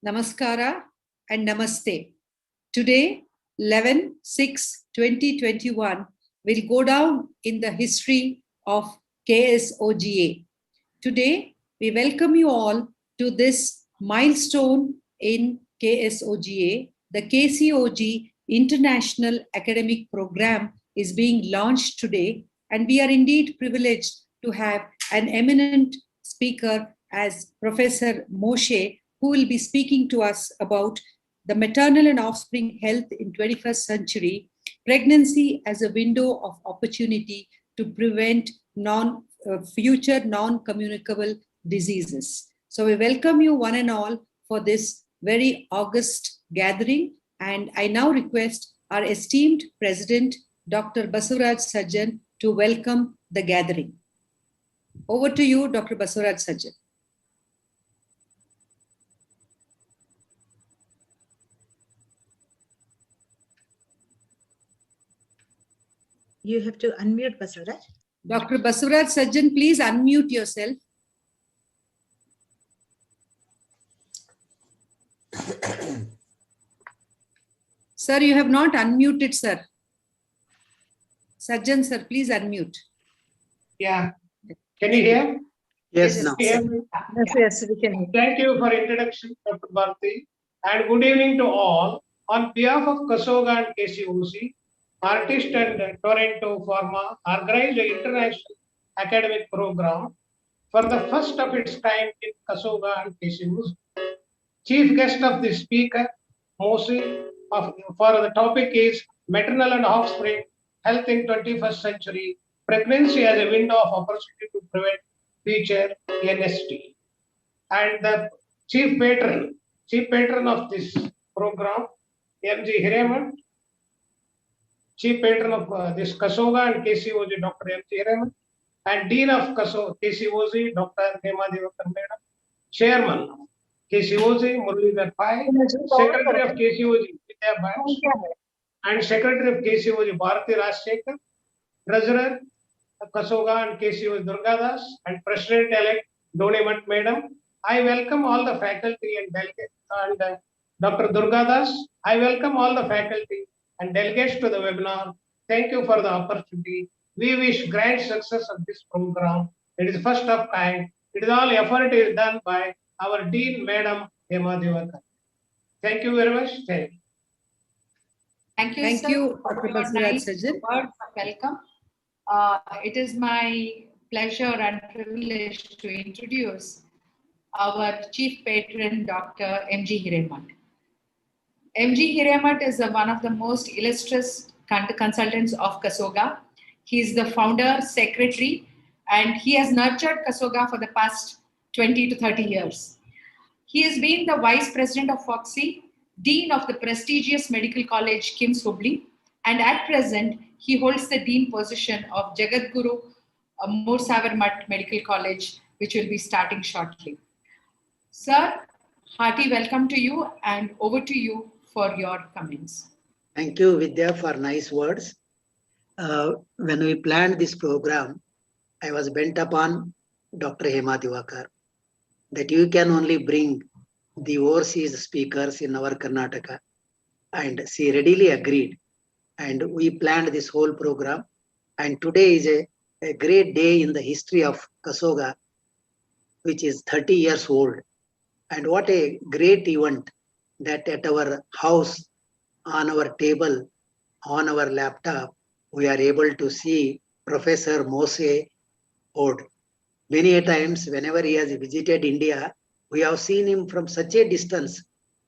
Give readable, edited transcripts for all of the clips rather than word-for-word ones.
Namaskara and Namaste. Today, 11/6/2021 will go down in the history of KSOGA. Today, we welcome you all to this milestone in KSOGA. The KCOG International Academic Program is being launched today, and we are indeed privileged to have an eminent speaker as Professor Moshe, who will be speaking to us about the maternal and offspring health in 21st century, pregnancy as a window of opportunity to prevent future non-communicable diseases. So we welcome you one and all for this very august gathering. And I now request our esteemed President, Dr. Basavaraj Sajjan, to welcome the gathering. Over to you, Dr. Basavaraj Sajjan. You have to unmute Basavaraj. Dr. Basavaraj Sajjan, please unmute yourself. Sir, you have not unmuted, sir. Sajjan, sir, please unmute. Yeah. Can you hear? Yes, now. Yes, we can hear. Thank you for introduction, Dr. Bharti. And good evening to all. On behalf of KASOGA and KCOC, Artist and Toronto Pharma organized an international academic program for the first of its kind in KASOGA and KCOC. Chief guest of the speaker, Moshe, for the topic is maternal and offspring health in 21st century, pregnancy as a window of opportunity to prevent future NST. And the chief patron of this program, M.G. Hireman, chief patron of this KASOGA and KCOG, Dr. M.G. Hireman, and Dean of KCOG, Dr. Hema Devakar Madam, Chairman of KCOG, Muralidhar Pai, Secretary of KCOG, Vidya Bhatt, and Secretary of KCOG, Bharati Rajsekhar, Treasurer of KASOGA and KCOG, Durgadas, and President-elect Donimat Madam. I welcome all the faculty and delegates, and Dr. Durgadas. I welcome all the faculty and delegates to the webinar. Thank you for the opportunity. We wish grand success of this program. It is first of kind. It is all effort is done by our Dean, Madam Hema Devakar. Thank you very much. Thank you. Thank you, Thank sir, you, for Dr. your Basavaraj nice Sajjan. words of welcome. It is my pleasure and privilege to introduce our chief patron, Dr. M.G. Hiremat. M.G. Hiremat is one of the most illustrious consultants of KASOGA. He is the founder, secretary, and he has nurtured KASOGA for the past 20 to 30 years. He has been the vice president of FOXI, dean of the prestigious medical college KIMS Hubli, and at present, he holds the dean position of Jagadguru Moorsavarmat Medical College, which will be starting shortly. Sir, hearty welcome to you, and over to you for your comments. Thank you, Vidya, for nice words. When we planned this program, I was bent upon Dr. Hema Devakar that you can only bring the overseas speakers in our Karnataka, and she readily agreed. And we planned this whole program. And today is a a great day in the history of Kasoga, which is 30 years old. And what a great event that at our house, on our table, on our laptop, we are able to see Professor Mose Hod. Many a times, whenever he has visited India, we have seen him from such a distance,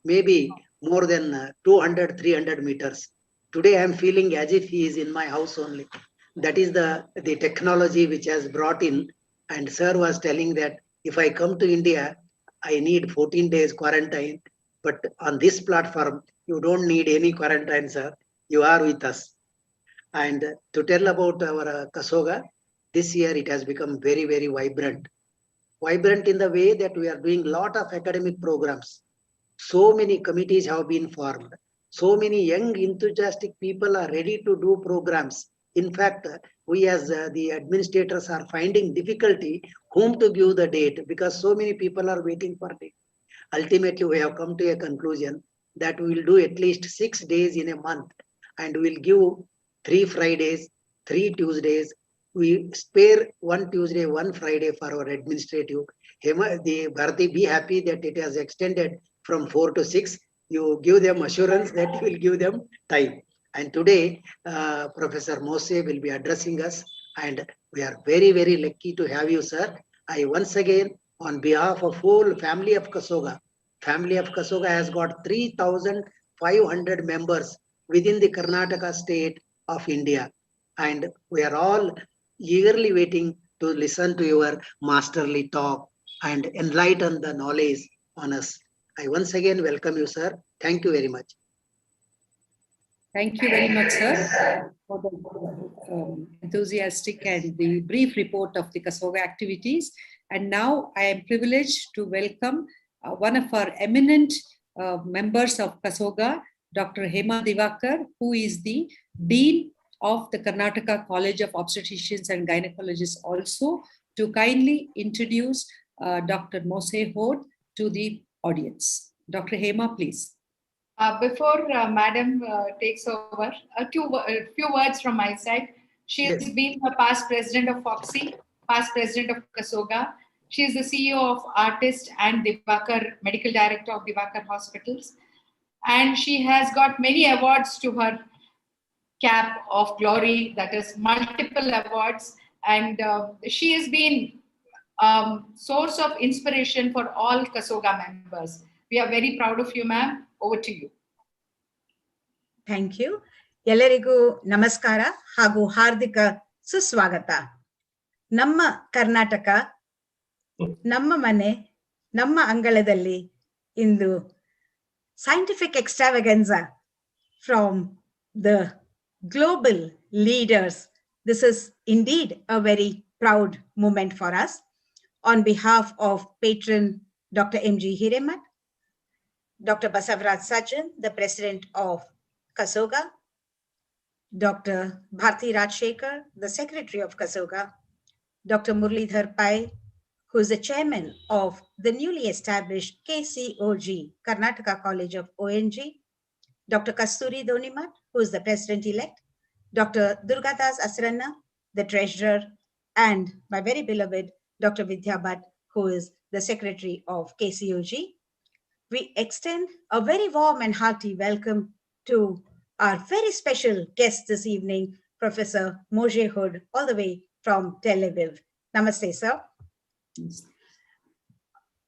maybe more than 200, 300 meters. Today, I am feeling as if he is in my house only. That is the technology which has brought in. And sir was telling that if I come to India, I need 14 days quarantine. But on this platform, you don't need any quarantine, sir. You are with us. And to tell about our Kasoga, this year it has become very, very vibrant. Vibrant in the way that we are doing a lot of academic programs. So many committees have been formed. So many young enthusiastic people are ready to do programs. In fact, we as the administrators are finding difficulty whom to give the date because so many people are waiting for it. Ultimately, we have come to a conclusion that we will do at least 6 days in a month and we will give 3 Fridays, 3 Tuesdays. We spare 1 Tuesday, 1 Friday for our administrative. The Bharati, be happy that it has extended from 4 to 6. You give them assurance that you will give them time. And today, Professor Mose will be addressing us. And we are very, very lucky to have you, sir. I once again, on behalf of whole family of Kasoga has got 3,500 members within the Karnataka state of India. And we are all eagerly waiting to listen to your masterly talk and enlighten the knowledge on us. I once again welcome you, sir. Thank you very much. Thank you very much, sir, for the enthusiastic and the brief report of the Kasoga activities. And now I am privileged to welcome one of our eminent members of Kasoga, Dr. Hema Divakar, who is the Dean of the Karnataka College of Obstetricians and Gynecologists also, to kindly introduce Dr. Mose Hod to the audience. Dr. Hema, please. Before Madam takes over, a few words from my side. She has been a past president of FOXI, past president of Kasoga. She is the CEO of Artist and Divakar, medical director of Divakar Hospitals. And she has got many awards to her cap of glory, that is multiple awards. And she has been source of inspiration for all Kasoga members. We are very proud of you, ma'am. Over to you. Thank you. ಎಲ್ಲರಿಗೂ ನಮಸ್ಕಾರ ಹಾಗೂ ಹಾರ್ದಿಕ ಸುಸ್ವಾಗತ. ನಮ್ಮ ಕರ್ನಾಟಕ, ನಮ್ಮ ಮನೆ, ನಮ್ಮ ಅಂಗಳದಲ್ಲಿ ಇಂದು scientific extravaganza from the global leaders. This is indeed a very proud moment for us. On behalf of patron Dr. M.G. Hiremat, Dr. Basavaraj Sajjan, the president of Kasoga, Dr. Bharti Rajshekar, the secretary of Kasoga, Dr. Murlidhar Pai, who is the chairman of the newly established KCOG, Karnataka College of ONG, Dr. Kasturi Donimat, who is the president-elect, Dr. Durgadas Asranna, the treasurer, and my very beloved Dr. Vidya Bhatt, who is the secretary of KCOG. We extend a very warm and hearty welcome to our very special guest this evening, Professor Mose Hod, all the way from Tel Aviv. Namaste, sir.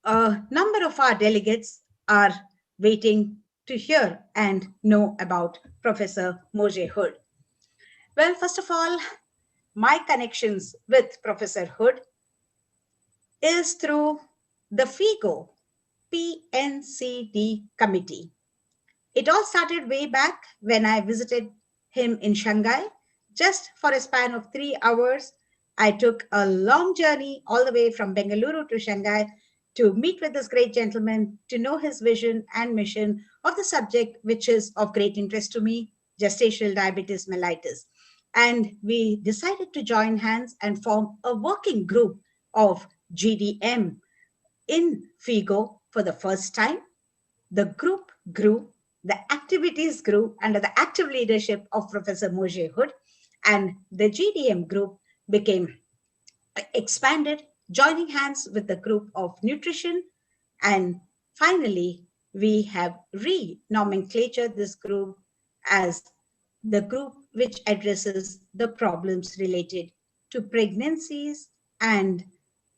A number of our delegates are waiting to hear and know about Professor Mose Hod. Well, first of all, my connections with Professor Hod is through the FIGO, PNCD committee. It all started way back when I visited him in Shanghai. Just for a span of 3 hours, I took a long journey all the way from Bengaluru to Shanghai to meet with this great gentleman, to know his vision and mission of the subject, which is of great interest to me, gestational diabetes mellitus. And we decided to join hands and form a working group of GDM in FIGO for the first time. The group grew, the activities grew under the active leadership of Professor Mose Hod, and the GDM group became expanded, joining hands with the group of nutrition. And finally, we have re-nomenclatured this group as the group which addresses the problems related to pregnancies and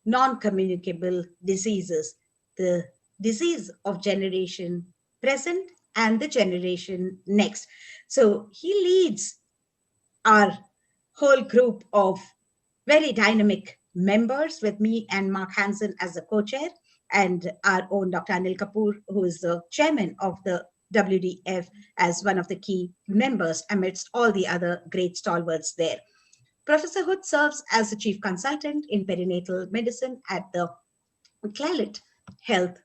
non-communicable diseases, the disease of generation present and the generation next. So he leads our whole group of very dynamic members, with me and Mark Hansen as the co-chair, and our own Dr. Anil Kapoor, who is the chairman of the WDF, as one of the key members amidst all the other great stalwarts there. Professor Hood serves as the chief consultant in perinatal medicine at the Clarett Health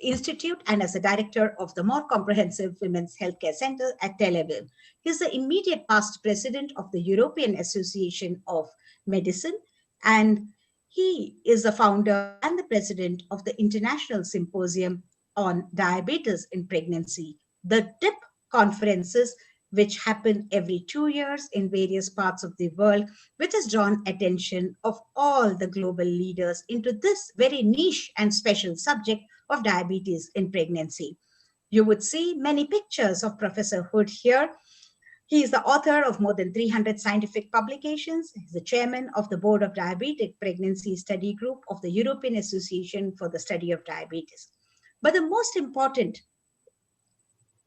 Institute and as the director of the more comprehensive Women's Healthcare Center at Tel Aviv. He is the immediate past president of the European Association of Medicine, and he is the founder and the president of the International Symposium on Diabetes in Pregnancy, the DIP conferences, which happen every 2 years in various parts of the world, which has drawn attention of all the global leaders into this very niche and special subject of diabetes in pregnancy. You would see many pictures of Professor Hood here. He is the author of more than 300 scientific publications. He's the chairman of the Board of Diabetic Pregnancy Study Group of the European Association for the Study of Diabetes. But the most important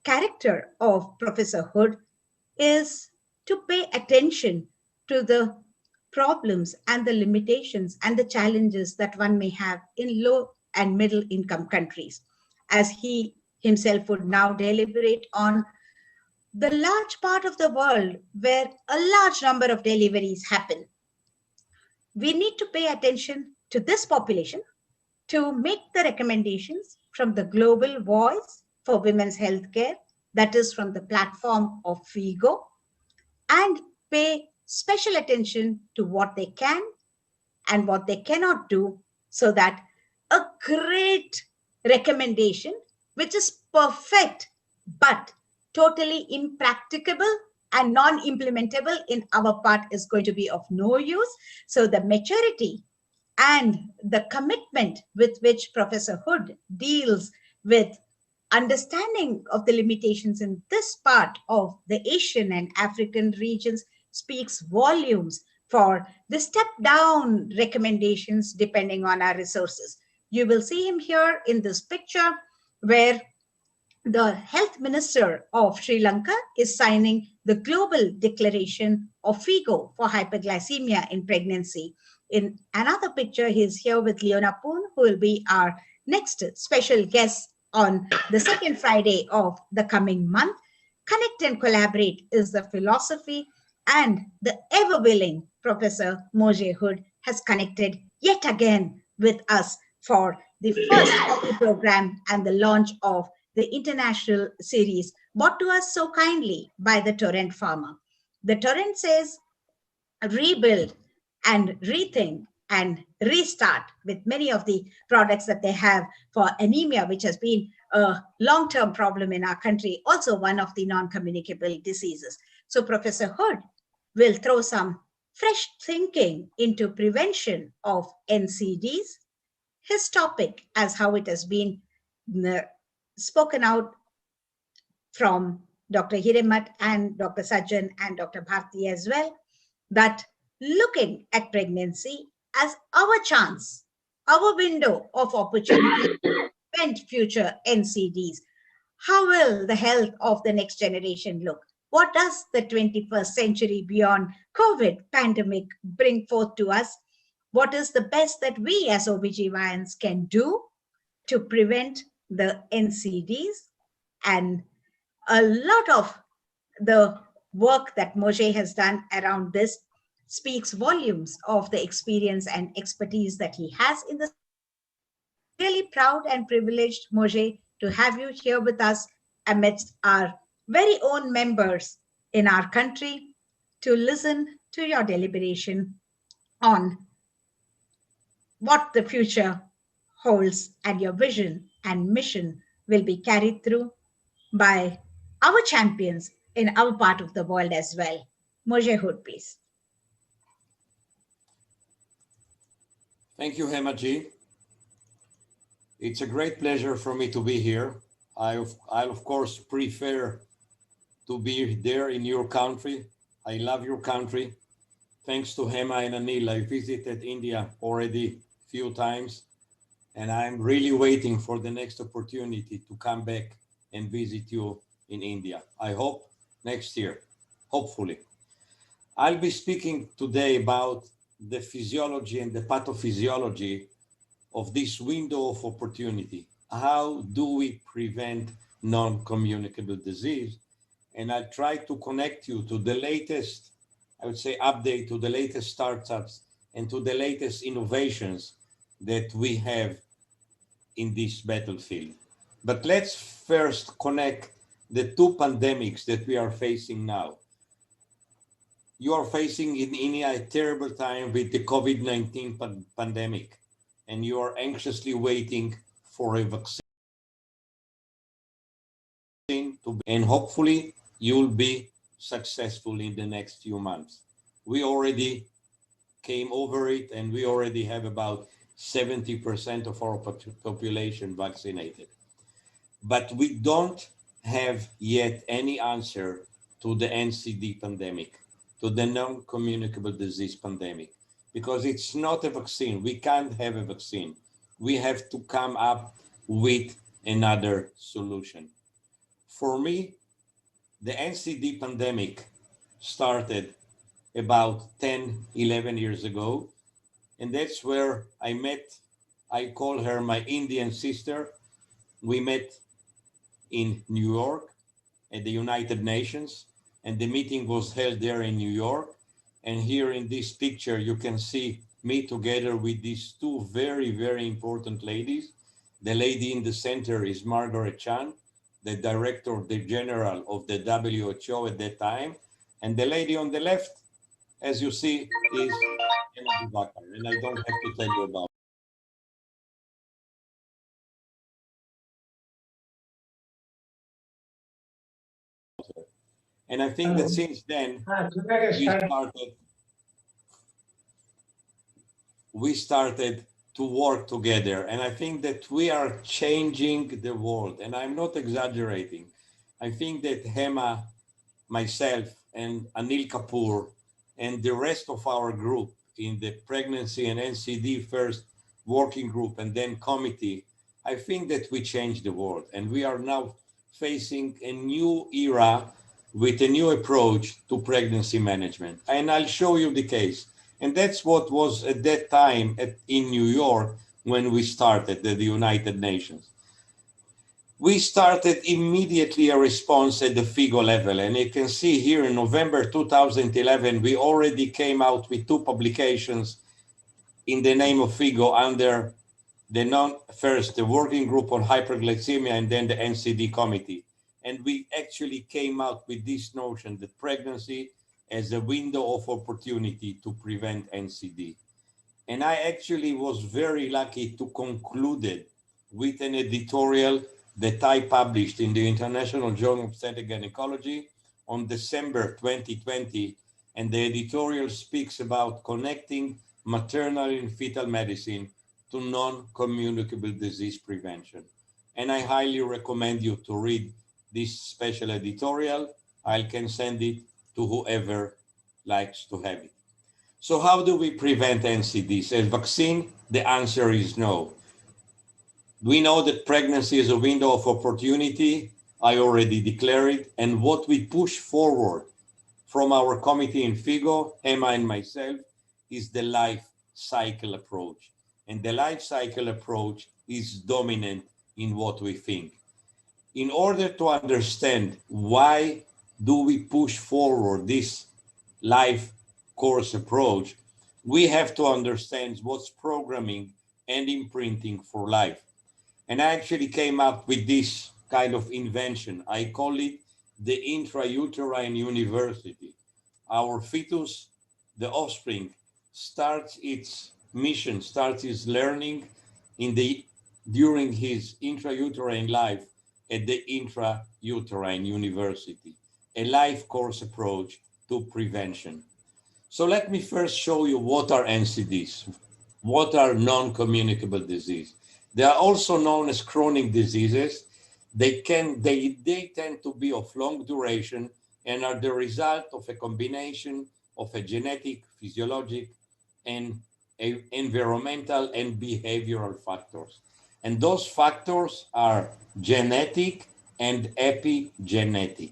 character of Professor Hood is to pay attention to the problems and the limitations and the challenges that one may have in low and middle income countries, as he himself would now deliberate on the large part of the world where a large number of deliveries happen. We need to pay attention to this population to make the recommendations from the global voice for women's healthcare, that is from the platform of FIGO, and pay special attention to what they can and what they cannot do, so that a great recommendation, which is perfect but totally impracticable and non-implementable in our part, is going to be of no use. So the maturity and the commitment with which Professor Hood deals with understanding of the limitations in this part of the Asian and African regions speaks volumes for the step-down recommendations depending on our resources. You will see him here in this picture where the health minister of Sri Lanka is signing the global declaration of FIGO for hyperglycemia in pregnancy. In another picture, he is here with Leona Poon, who will be our next special guest on the second Friday of the coming month. Connect and collaborate is the philosophy, and the ever-willing Professor Moshe Hood has connected yet again with us for the first of the program and the launch of the international series brought to us so kindly by the Torrent Pharma. The Torrent says, rebuild and rethink and restart with many of the products that they have for anemia, which has been a long-term problem in our country, also one of the non-communicable diseases. So Professor Hood will throw some fresh thinking into prevention of NCDs. His topic, as how it has been spoken out from Dr. Hiremat and Dr. Sajjan and Dr. Bharti as well, that looking at pregnancy as our chance, our window of opportunity to prevent future NCDs. How will the health of the next generation look? What does the 21st century beyond COVID pandemic bring forth to us? What is the best that we as OBGYNs can do to prevent the NCDs? And a lot of the work that Moshe has done around this speaks volumes of the experience and expertise that he has in this. Really proud and privileged, Moshe, to have you here with us amidst our very own members in our country to listen to your deliberation on what the future holds, and your vision and mission will be carried through by our champions in our part of the world as well. Moshe Hood, please. Thank you, Hemaji. It's a great pleasure for me to be here. I'll of course prefer to be there in your country. I love your country. Thanks to Hema and Anil, I visited India already a few times, and I'm really waiting for the next opportunity to come back and visit you in India. I hope next year, hopefully. I'll be speaking today about the physiology and the pathophysiology of this window of opportunity. How do we prevent non-communicable disease? And I'll try to connect you to the latest, I would say, update to the latest startups and to the latest innovations that we have in this battlefield. But let's first connect the two pandemics that we are facing now. You are facing in India a terrible time with the COVID-19 pandemic, and you are anxiously waiting for a vaccine and hopefully you'll be successful in the next few months. We already came over it, and we already have about 70% of our population vaccinated. But we don't have yet any answer to the NCD pandemic, to the non-communicable disease pandemic, because it's not a vaccine. We can't have a vaccine. We have to come up with another solution. For me, the NCD pandemic started about 10, 11 years ago. And that's where I met, I call her my Indian sister. We met in New York at the United Nations, and the meeting was held there in New York. And here in this picture, you can see me together with these two very, very important ladies. The lady in the center is Margaret Chan, the director general of the WHO at that time. And the lady on the left, as you see, is Hema Diwakar, and I don't have to tell you about her. And I think that since then, we started to work together. And I think that we are changing the world. And I'm not exaggerating. I think that Hema, myself, and Anil Kapoor, and the rest of our group in the pregnancy and NCD first working group and then committee, I think that we changed the world. And we are now facing a new era with a new approach to pregnancy management. And I'll show you the case. And that's what was at that time in New York when we started the United Nations. We started immediately a response at the FIGO level. And you can see here in November 2011, we already came out with 2 publications in the name of FIGO under the working group on hyperglycemia and then the NCD committee. And we actually came out with this notion that pregnancy as a window of opportunity to prevent NCD. And I actually was very lucky to conclude it with an editorial that I published in the International Journal of Obstetrics and Gynecology on December 2020. And the editorial speaks about connecting maternal and fetal medicine to non-communicable disease prevention. And I highly recommend you to read this special editorial. I can send it to whoever likes to have it. So how do we prevent NCDs? As vaccine, the answer is no. We know that pregnancy is a window of opportunity. I already declared it. And what we push forward from our committee in FIGO, Hema and myself, is the life cycle approach. And the life cycle approach is dominant in what we think. In order to understand why do we push forward this life course approach, we have to understand what's programming and imprinting for life. And I actually came up with this kind of invention. I call it the intrauterine university. Our fetus, the offspring, starts its mission, starts its learning during his intrauterine life at the intrauterine university, a life course approach to prevention. So let me first show you what are NCDs. what are non-communicable diseases. They are also known as chronic diseases. They tend to be of long duration and are the result of a combination of a genetic, physiologic, and environmental and behavioral factors. And those factors are genetic and epigenetic.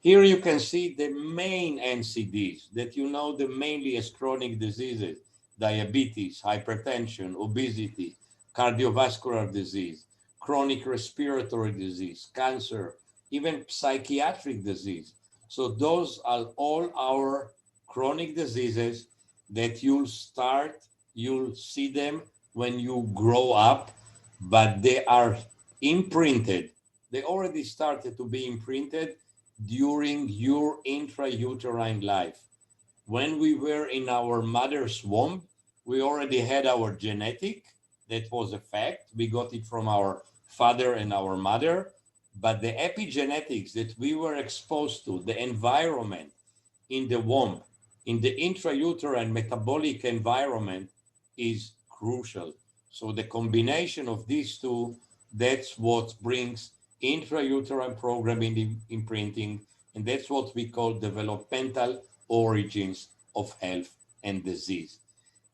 Here you can see the main NCDs that you know the mainly as chronic diseases: diabetes, hypertension, obesity, cardiovascular disease, chronic respiratory disease, cancer, even psychiatric disease. So those are all our chronic diseases that you'll see them when you grow up, but they are imprinted. They already started to be imprinted during your intrauterine life. When we were in our mother's womb, we already had our genetic. That was a fact. We got it from our father and our mother. But the epigenetics that we were exposed to, the environment in the womb, in the intrauterine metabolic environment, is crucial. So the combination of these two, that's what brings intrauterine programming imprinting, and that's what we call developmental origins of health and disease.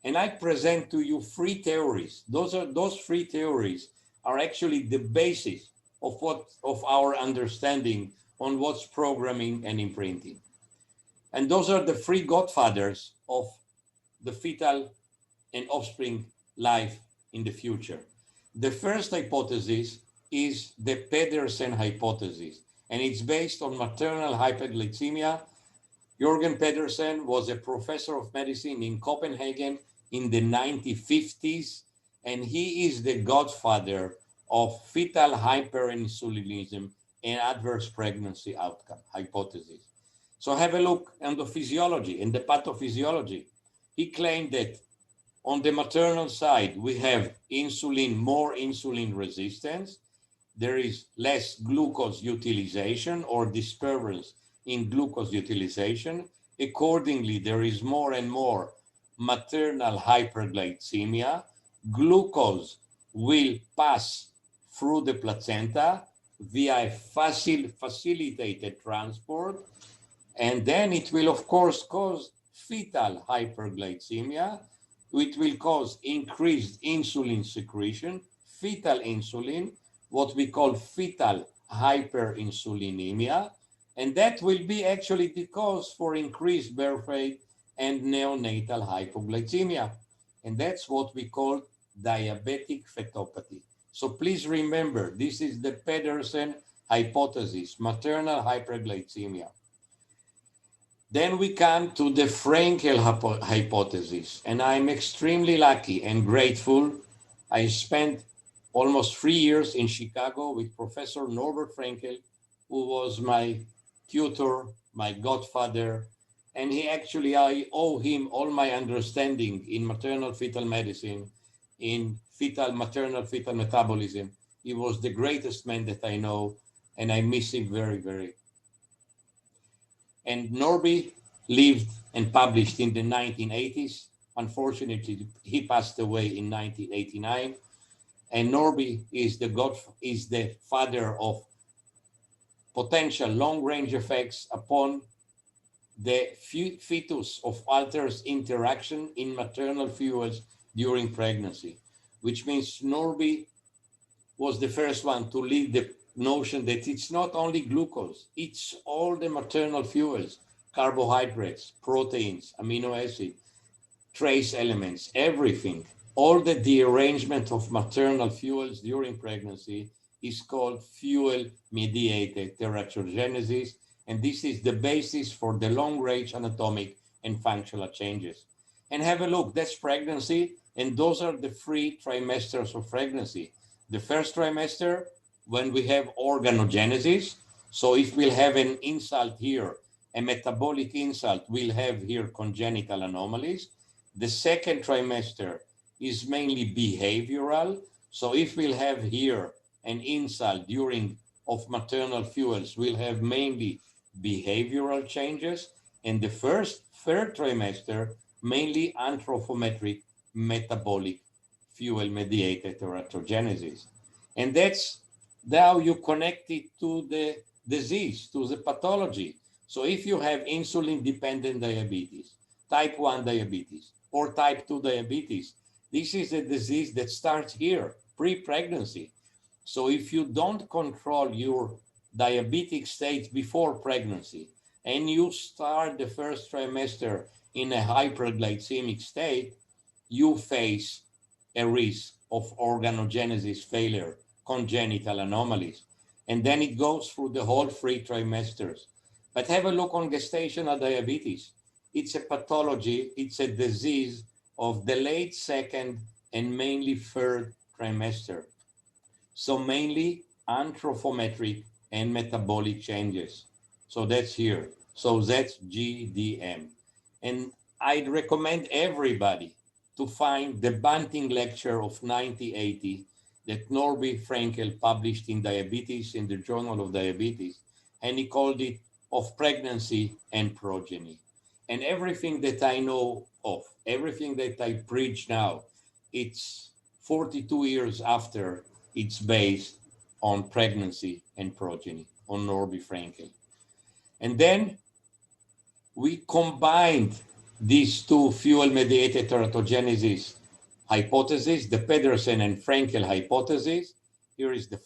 And I present to you three theories. Those three theories are actually the basis of our understanding on what's programming and imprinting. And those are the three godfathers of the fetal and offspring life in the future. The first hypothesis is the Pedersen hypothesis, and it's based on maternal hyperglycemia. Jürgen Pedersen was a professor of medicine in Copenhagen in the 1950s, and he is the godfather of fetal hyperinsulinism and adverse pregnancy outcome hypothesis. So have a look on the physiology and the pathophysiology. He claimed that on the maternal side, we have more insulin resistance. There is less glucose utilization or disturbance in glucose utilization. Accordingly, there is more and more maternal hyperglycemia. Glucose will pass through the placenta via facilitated transport, and then it will, of course, cause fetal hyperglycemia. It will cause increased insulin secretion, fetal insulin, what we call fetal hyperinsulinemia, and that will be actually the cause for increased birth rate and neonatal hypoglycemia. And that's what we call diabetic fetopathy. So please remember, this is the Pedersen hypothesis, maternal hyperglycemia. Then we come to the Frankel hypothesis, and I'm extremely lucky and grateful. I spent almost 3 years in Chicago with Professor Norbert Frankel, who was my tutor, my godfather, and I owe him all my understanding in maternal fetal medicine, in maternal fetal metabolism. He was the greatest man that I know, and I miss him very, very. And Norby lived and published in the 1980s. Unfortunately, he passed away in 1989. And Norby is the father of potential long-range effects upon the fetus of alters interaction in maternal fuels during pregnancy, which means Norby was the first one to lead the notion that it's not only glucose, it's all the maternal fuels, carbohydrates, proteins, amino acids, trace elements, everything. All the dearrangement of maternal fuels during pregnancy is called fuel-mediated teratogenesis, and this is the basis for the long-range anatomic and functional changes. And have a look, that's pregnancy, and those are the 3 trimesters of pregnancy. The first trimester, when we have organogenesis, so if we'll have an insult here, a metabolic insult, we'll have here congenital anomalies. The second trimester is mainly behavioral, so if we'll have here an insult during of maternal fuels, we'll have mainly behavioral changes. And the third trimester, mainly anthropometric metabolic fuel-mediated teratogenesis. And that's how you connect it to the disease, to the pathology. So if you have insulin-dependent diabetes, type 1 diabetes, or type 2 diabetes, this is a disease that starts here, pre-pregnancy. So if you don't control your diabetic state before pregnancy, and you start the first trimester in a hyperglycemic state, you face a risk of organogenesis failure, congenital anomalies. And then it goes through the whole 3 trimesters. But have a look on gestational diabetes. It's a pathology, it's a disease of the late second and mainly third trimester. So mainly anthropometric and metabolic changes. So that's here. So that's GDM. And I'd recommend everybody to find the Banting lecture of 1980 that Norby Frankel published in Diabetes in the Journal of Diabetes. And he called it Of Pregnancy and Progeny. And everything that I know of, everything that I preach now, it's 42 years after it's based on pregnancy and progeny, on Norby Frankel. And then we combined these two fuel-mediated teratogenesis hypotheses, the Pedersen and Frankel hypothesis. Here is the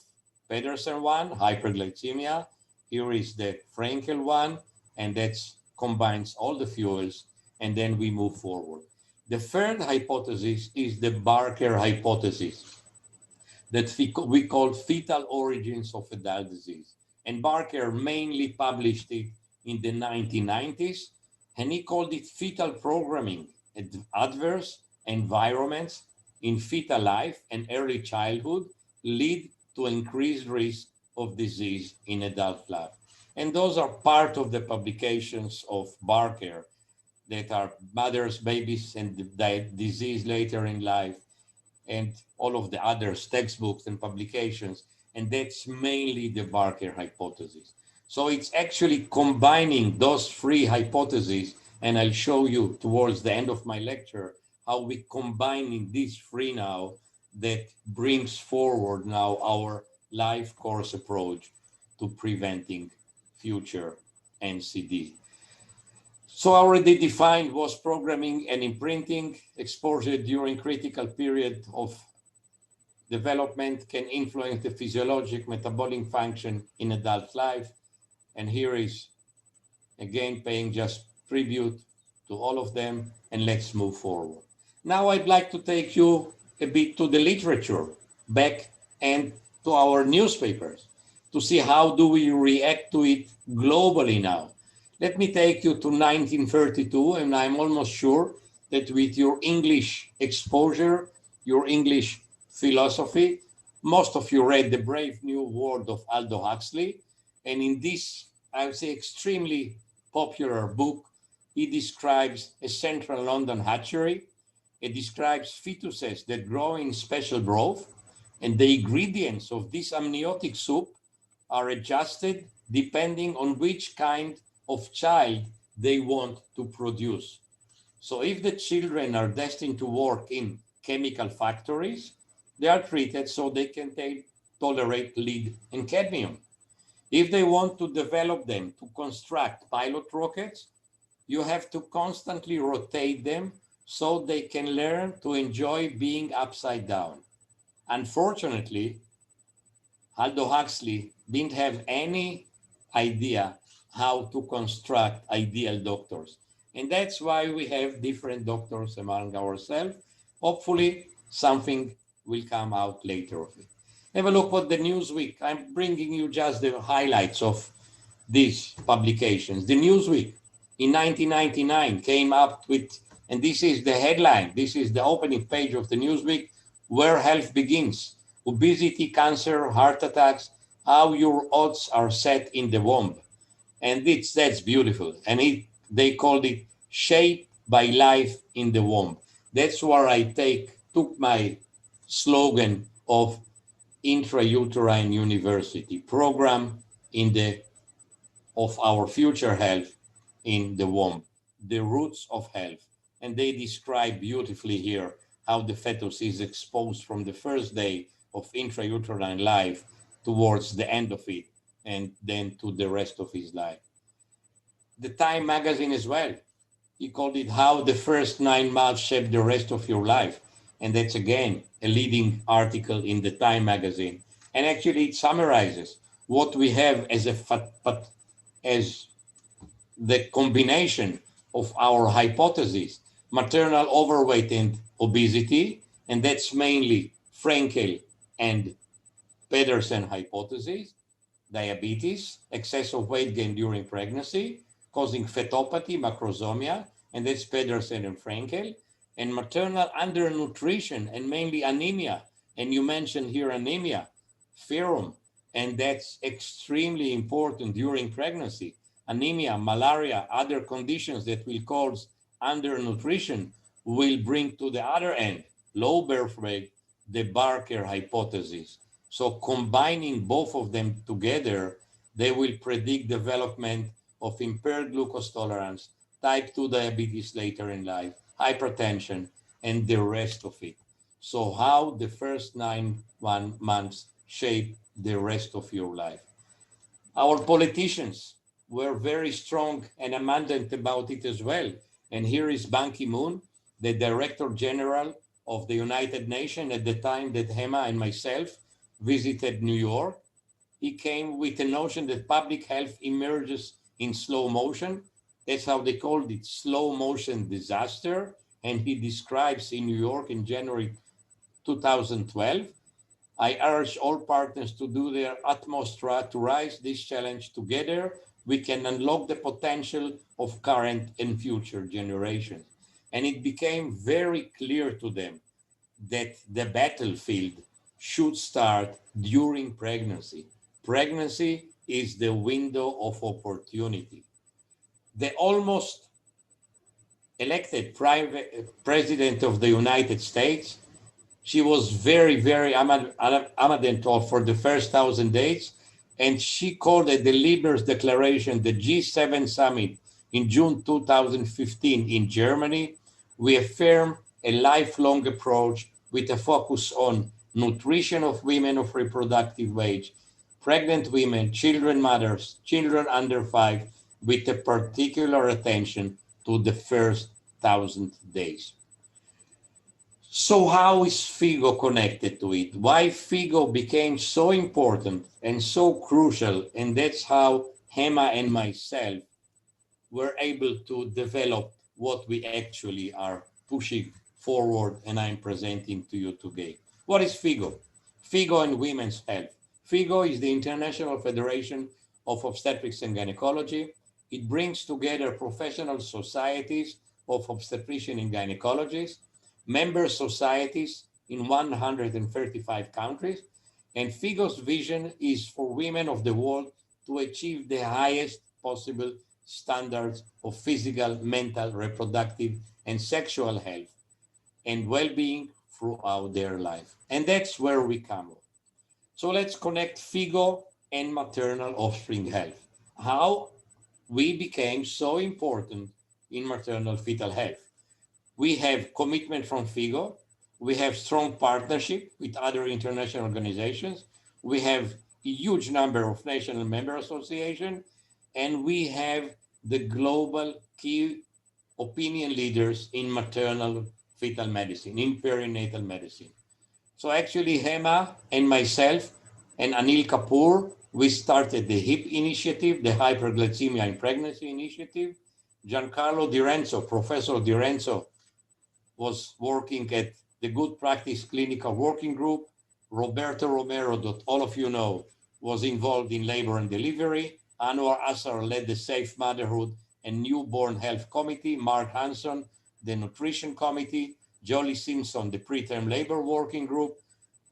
Pedersen one, hyperglycemia. Here is the Frankel one, and that combines all the fuels, and then we move forward. The third hypothesis is the Barker hypothesis that we call fetal origins of adult disease. And Barker mainly published it in the 1990s, and he called it fetal programming, adverse environments in fetal life and early childhood lead to increased risk of disease in adult life. And those are part of the publications of Barker that are mothers, babies, and disease later in life, and all of the others, textbooks and publications. And that's mainly the Barker hypothesis. So it's actually combining those 3 hypotheses, and I'll show you towards the end of my lecture how we combining these 3 now that brings forward now our life course approach to preventing future NCD. So already defined was programming and imprinting. Exposure during critical period of development can influence the physiologic metabolic function in adult life. And here is, again, paying just tribute to all of them, and let's move forward. Now I'd like to take you a bit to the literature, back and to our newspapers, to see how do we react to it globally now. Let me take you to 1932, and I'm almost sure that with your English exposure, your English philosophy, most of you read The Brave New World of Aldous Huxley. And in this, I would say, extremely popular book, he describes a central London hatchery. It describes fetuses that grow in special broth, and the ingredients of this amniotic soup are adjusted depending on which kind of child they want to produce. So if the children are destined to work in chemical factories, they are treated so they can tolerate lead and cadmium. If they want to develop them to construct pilot rockets, you have to constantly rotate them so they can learn to enjoy being upside down. Unfortunately, Aldous Huxley didn't have any idea how to construct ideal doctors. And that's why we have different doctors among ourselves. Hopefully, something will come out later of it. Have a look at the Newsweek. I'm bringing you just the highlights of these publications. The Newsweek in 1999 came up with, and this is the headline, this is the opening page of the Newsweek, Where Health Begins. Obesity, cancer, heart attacks, how your odds are set in the womb. And that's beautiful. And they called it Shaped by Life in the Womb. That's where I took my slogan of Intrauterine University program of our future health in the womb, the roots of health. And they describe beautifully here how the fetus is exposed from the first day of intrauterine life towards the end of it, and then to the rest of his life. The Time magazine as well, he called it How the First 9 Months Shape the Rest of Your Life. And that's again a leading article in the Time magazine. And actually it summarizes what we have as as the combination of our hypotheses, maternal overweight and obesity, and that's mainly Frankel and Pedersen hypothesis, diabetes, excess of weight gain during pregnancy, causing fetopathy, macrosomia, and that's Pedersen and Frankel, and maternal undernutrition and mainly anemia. And you mentioned here anemia, ferrum, and that's extremely important during pregnancy. Anemia, malaria, other conditions that will cause undernutrition will bring to the other end, low birth weight, the Barker hypothesis. So combining both of them together, they will predict development of impaired glucose tolerance, type 2 diabetes later in life, hypertension, and the rest of it. So how the first 9 months shape the rest of your life. Our politicians were very strong and adamant about it as well. And here is Ban Ki-moon, the Director General of the United Nations at the time that Hema and myself visited New York. He came with the notion that public health emerges in slow motion. That's how they called it, slow motion disaster. And he describes in New York in January 2012, I urge all partners to do their utmost to rise this challenge together. We can unlock the potential of current and future generations. And it became very clear to them that the battlefield should start during pregnancy. Pregnancy is the window of opportunity. The almost elected president of the United States, she was very, very adamant for the first 1,000 days, and she called it the Leaders' Declaration, the G7 summit in June 2015 in Germany. We affirm a lifelong approach with a focus on nutrition of women of reproductive age, pregnant women, children mothers, children under 5, with a particular attention to the first 1,000 days. So how is FIGO connected to it? Why FIGO became so important and so crucial, and that's how Hema and myself were able to develop what we actually are pushing forward and I'm presenting to you today. What is FIGO? FIGO and Women's Health. FIGO is the International Federation of Obstetrics and Gynecology. It brings together professional societies of obstetrician and gynecologists, member societies in 135 countries, and FIGO's vision is for women of the world to achieve the highest possible standards of physical, mental, reproductive, and sexual health and well-being throughout their life. And that's where we come from. So let's connect FIGO and maternal offspring health. How we became so important in maternal fetal health. We have commitment from FIGO. We have strong partnership with other international organizations. We have a huge number of national member associations, and we have the global key opinion leaders in maternal fetal medicine, in perinatal medicine. So actually Hema and myself and Anil Kapoor, we started the HIP initiative, the Hyperglycemia in Pregnancy initiative. Giancarlo Di Renzo, Professor Di Renzo, was working at the Good Practice Clinical Working Group. Roberto Romero, that all of you know, was involved in labor and delivery. Anwar Assar led the Safe Motherhood and Newborn Health Committee. Mark Hanson, the Nutrition Committee. Jolie Simpson, the Preterm Labor Working Group.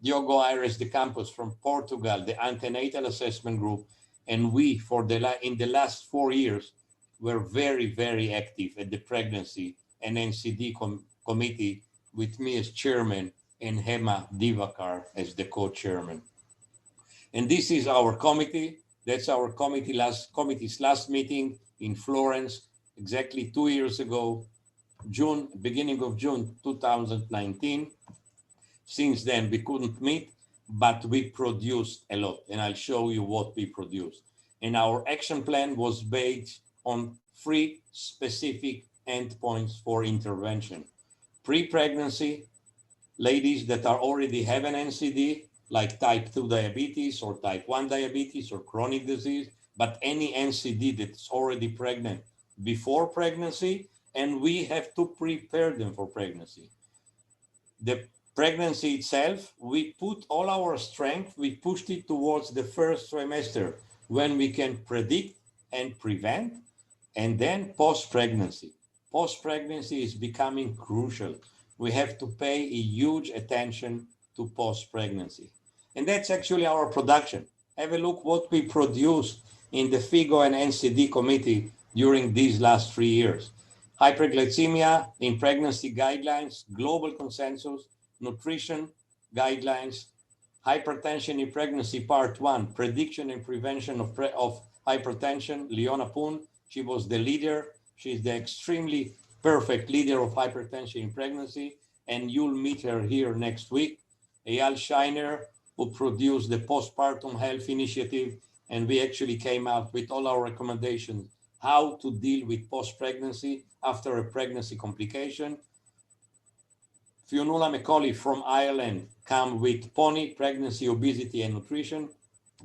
Diogo Aires de Campos from Portugal, the Antenatal Assessment Group. And we, in the last 4 years, were very, very active at the Pregnancy and NCD Committee, with me as chairman and Hema Divakar as the co-chairman. And this is our committee. That's our committee's last meeting in Florence, exactly 2 years ago, June, beginning of June 2019. Since then, we couldn't meet, but we produced a lot, and I'll show you what we produced. And our action plan was based on 3 specific endpoints for intervention. Pre-pregnancy, ladies that are already have an NCD, like type 2 diabetes or type 1 diabetes or chronic disease, but any NCD that's already pregnant before pregnancy, and we have to prepare them for pregnancy. The pregnancy itself, we put all our strength, we pushed it towards the first trimester when we can predict and prevent, and then post-pregnancy. Post-pregnancy is becoming crucial. We have to pay a huge attention to post-pregnancy. And that's actually our production. Have a look what we produced in the FIGO and NCD committee during these last 3 years. Hyperglycemia in pregnancy guidelines, global consensus, nutrition guidelines, hypertension in pregnancy part 1, prediction and prevention of hypertension, Leona Poon, she was the leader. She's the extremely perfect leader of hypertension in pregnancy, and you'll meet her here next week. Eyal Shiner, who produced the postpartum health initiative, and we actually came out with all our recommendations how to deal with post-pregnancy after a pregnancy complication. Fionnuala Macaulay from Ireland come with PONY, pregnancy, obesity, and nutrition,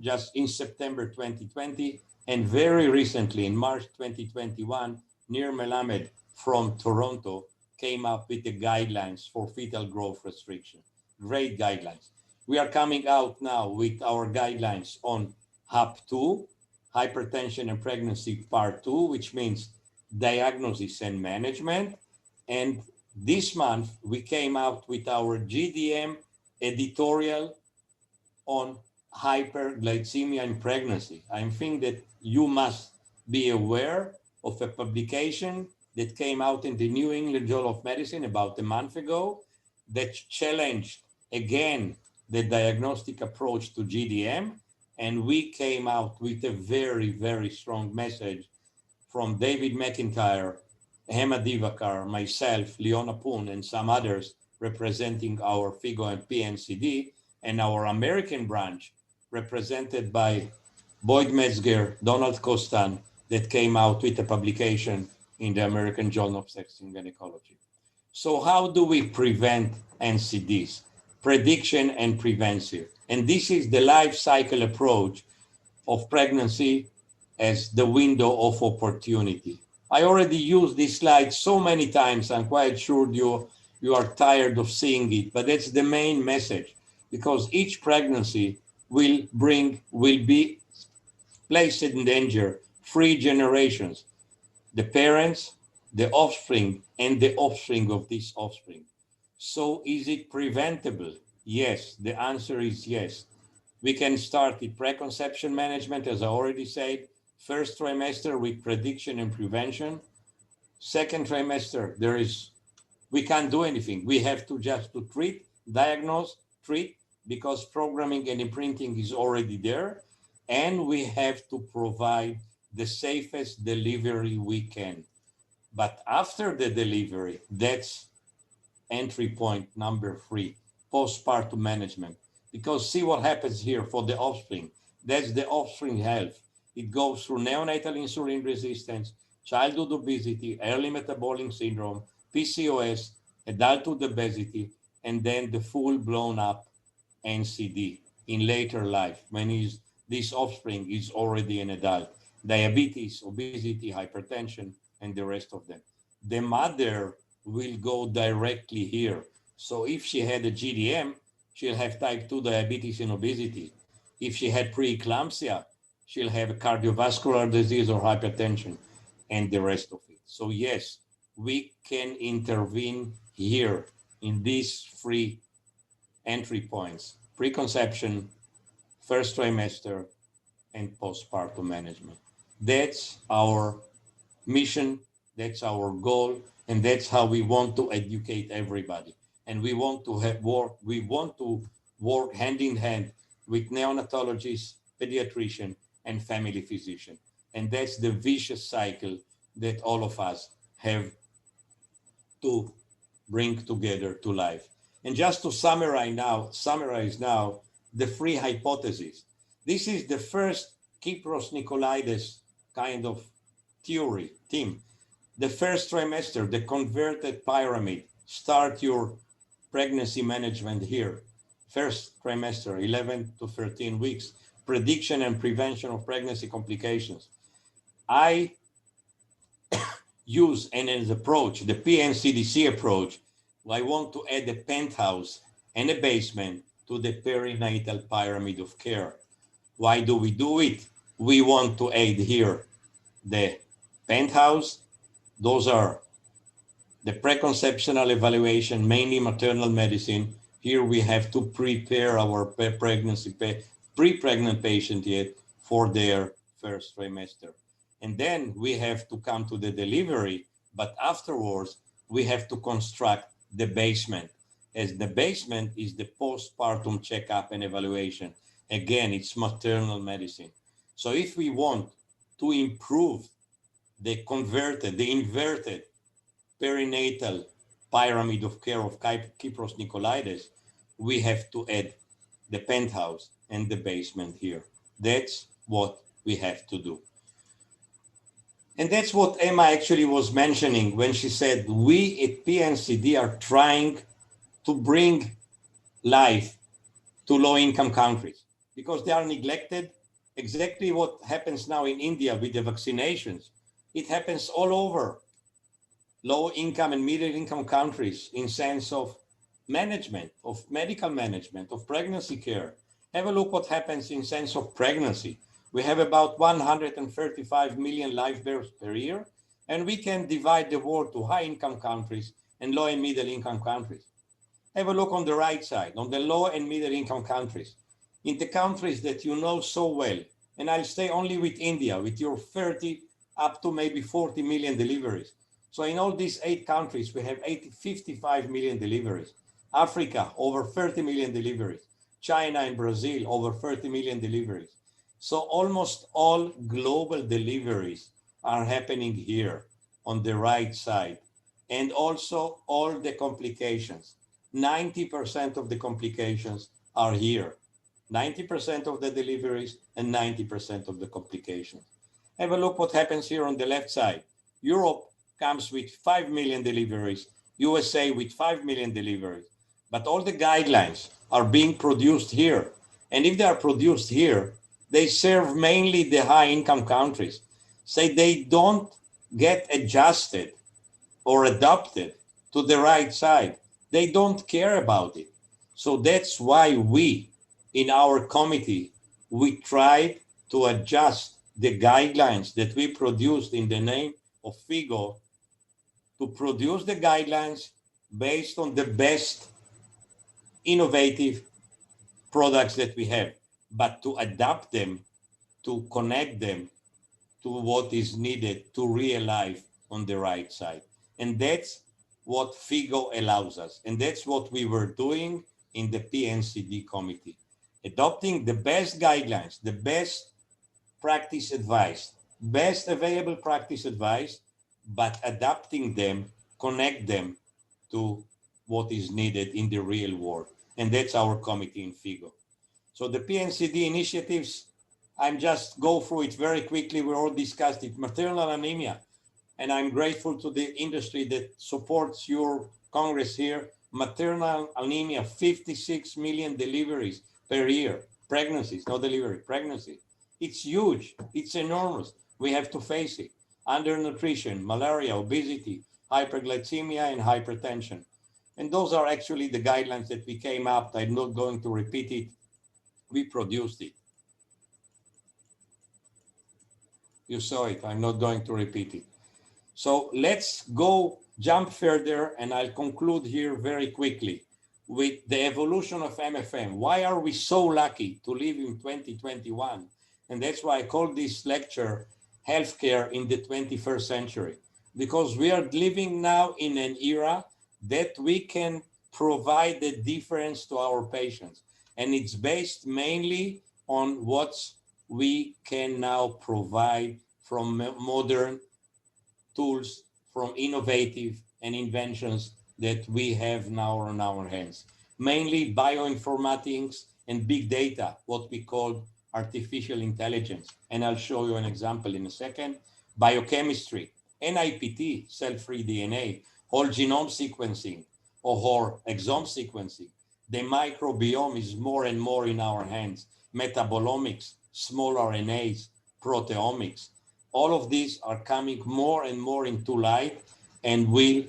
just in September 2020. And very recently, in March 2021, Nir Melamed from Toronto came up with the guidelines for fetal growth restriction. Great guidelines. We are coming out now with our guidelines on HAP2, hypertension and pregnancy part 2, which means diagnosis and management. And this month, we came out with our GDM editorial on hyperglycemia in pregnancy. I think that you must be aware of a publication that came out in the New England Journal of Medicine about a month ago that challenged again the diagnostic approach to GDM. And we came out with a very, very strong message from David McIntyre, Hema Divakar, myself, Leona Poon, and some others representing our FIGO and PNCD, and our American branch represented by Boyd Metzger, Donald Kostan, that came out with a publication in the American Journal of Sex and Gynecology. So how do we prevent NCDs? Prediction and prevention. And this is the life cycle approach of pregnancy as the window of opportunity. I already used this slide so many times, I'm quite sure you are tired of seeing it, but that's the main message, because each pregnancy will be placed in danger 3 generations, the parents, the offspring, and the offspring of this offspring. So is it preventable? Yes, the answer is yes. We can start with preconception management, as I already said, first trimester with prediction and prevention. Second trimester, we can't do anything. We have to just to treat, diagnose, treat, because programming and imprinting is already there. And we have to provide the safest delivery we can. But after the delivery, that's entry point number 3, postpartum management. Because see what happens here for the offspring. That's the offspring health. It goes through neonatal insulin resistance, childhood obesity, early metabolic syndrome, PCOS, adulthood obesity, and then the full blown up NCD in later life when this offspring is already an adult. Diabetes, obesity, hypertension, and the rest of them. The mother will go directly here. So if she had a GDM, she'll have type 2 diabetes and obesity. If she had preeclampsia, she'll have a cardiovascular disease or hypertension and the rest of it. So yes, we can intervene here in these 3 entry points: preconception, first trimester, and postpartum management. That's our mission, that's our goal, and that's how we want to educate everybody. And we want to work hand in hand with neonatologists, pediatrician, and family physician. And that's the vicious cycle that all of us have to bring together to life. And just to summarize now the three hypotheses. This is the first Kypros-Nicolaides kind of theme. The first trimester, the converted pyramid, start your pregnancy management here. First trimester, 11 to 13 weeks, prediction and prevention of pregnancy complications. I use an approach, the PNCDC approach. I want to add a penthouse and a basement to the perinatal pyramid of care. Why do we do it? We want to add here the penthouse. Those are the preconceptional evaluation, mainly maternal medicine. Here we have to prepare our pre-pregnant patient yet for their first trimester. And then we have to come to the delivery, but afterwards we have to construct the basement, as the basement is the postpartum checkup and evaluation. Again, it's maternal medicine. So if we want to improve the inverted perinatal pyramid of care of Kypros-Nicolaides, we have to add the penthouse and the basement here. That's what we have to do. And that's what Emma actually was mentioning when she said, we at PNCD are trying to bring life to low-income countries because they are neglected. Exactly what happens now in India with the vaccinations. It happens all over low-income and middle-income countries in sense of management, of medical management, of pregnancy care. Have a look what happens in sense of pregnancy. We have about 135 million live births per year, and we can divide the world to high-income countries and low and middle-income countries. Have a look on the right side, on the low and middle-income countries. In the countries that you know so well, and I'll stay only with India, with your 30 up to maybe 40 million deliveries. So in all these 8 countries, we have 55 million deliveries. Africa, over 30 million deliveries. China and Brazil, over 30 million deliveries. So almost all global deliveries are happening here on the right side. And also all the complications. 90% of the complications are here. 90% of the deliveries and 90% of the complications. Have a look what happens here on the left side. Europe comes with 5 million deliveries, USA with 5 million deliveries, but all the guidelines are being produced here. And if they are produced here, they serve mainly the high income countries. Say they don't get adjusted or adopted to the right side. They don't care about it. So that's why we, in our committee, we tried to adjust the guidelines that we produced in the name of FIGO to produce the guidelines based on the best innovative products that we have, but to adapt them, to connect them to what is needed to real life on the right side. And that's what FIGO allows us. And that's what we were doing in the PNCD committee, adopting the best guidelines, the best practice advice, best available practice advice, but adapting them, connect them to what is needed in the real world. And that's our committee in FIGO. So the PNCD initiatives, I'm just go through it very quickly. We all discussed it. Maternal anemia. And I'm grateful to the industry that supports your Congress here. Maternal anemia, 56 million deliveries per year. Pregnancies, not delivery, pregnancy. It's huge, it's enormous. We have to face it. Undernutrition, malaria, obesity, hyperglycemia, and hypertension. And those are actually the guidelines that we came up. I'm not going to repeat it. We produced it. You saw it, I'm not going to repeat it. So let's go jump further, and I'll conclude here very quickly with the evolution of MFM. Why are we so lucky to live in 2021? And that's why I call this lecture Healthcare in the 21st Century, because we are living now in an era that we can provide the difference to our patients. And it's based mainly on what we can now provide from modern tools, from innovative and inventions that we have now on our hands. Mainly bioinformatics and big data, what we call artificial intelligence. And I'll show you an example in a second. Biochemistry, NIPT, cell-free DNA, whole genome sequencing, or exome sequencing. The microbiome is more and more in our hands. Metabolomics, small RNAs, proteomics. All of these are coming more and more into light, and we'll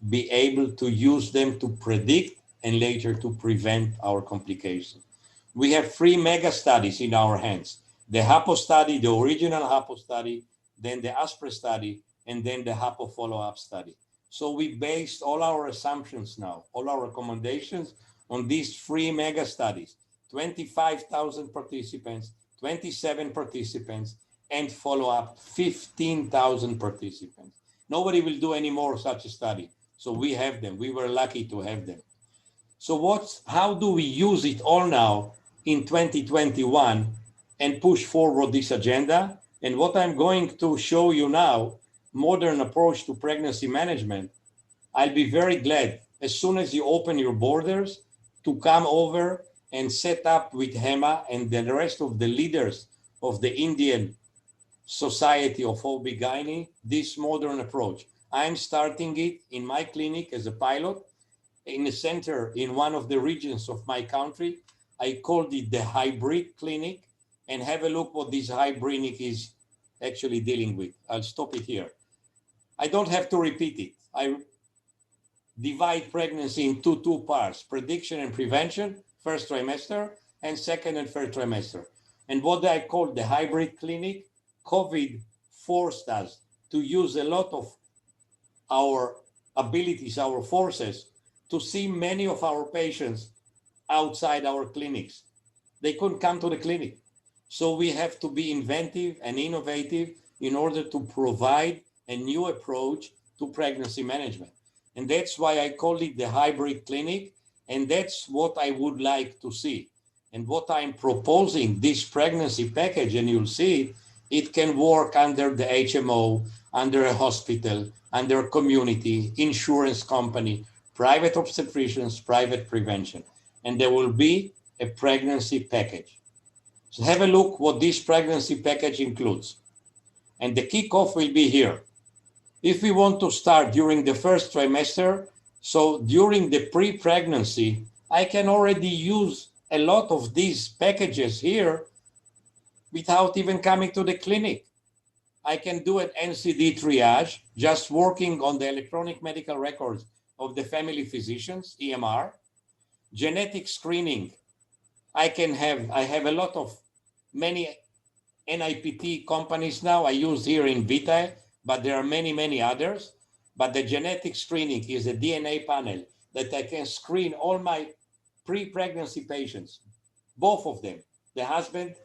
be able to use them to predict and later to prevent our complications. We have 3 mega studies in our hands: the HAPO study, the original HAPO study, then the ASPRE study, and then the HAPO follow-up study. So we based all our assumptions now, all our recommendations on these 3 mega studies, 25,000 participants, 27 participants, and follow-up 15,000 participants. Nobody will do any more such a study. So we have them. We were lucky to have them. So how do we use it all now in 2021 and push forward this agenda? And what I'm going to show you now, modern approach to pregnancy management, I'll be very glad as soon as you open your borders to come over and set up with Hema and the rest of the leaders of the Indian Society of OB-GYN this modern approach. I'm starting it in my clinic as a pilot in a center in one of the regions of my country. I called it the hybrid clinic, and have a look what this hybrid clinic is actually dealing with. I'll stop it here. I don't have to repeat it. I divide pregnancy into two parts: prediction and prevention, first trimester, and second and third trimester. And what I call the hybrid clinic, COVID forced us to use a lot of our abilities, our forces, to see many of our patients outside our clinics. They couldn't come to the clinic. So we have to be inventive and innovative in order to provide a new approach to pregnancy management. And that's why I call it the hybrid clinic. And that's what I would like to see. And what I'm proposing, this pregnancy package, and you'll see it can work under the HMO, under a hospital, under a community, insurance company, private obstetricians, private prevention. And there will be a pregnancy package. So have a look what this pregnancy package includes. And the kickoff will be here. If we want to start during the first trimester, so during the pre-pregnancy, I can already use a lot of these packages here without even coming to the clinic. I can do an NCD triage, just working on the electronic medical records of the family physicians, EMR. Genetic screening, I have a lot of many NIPT companies now. I use here in Vitae, but there are many, many others. But the genetic screening is a DNA panel that I can screen all my pre-pregnancy patients, both of them, the husband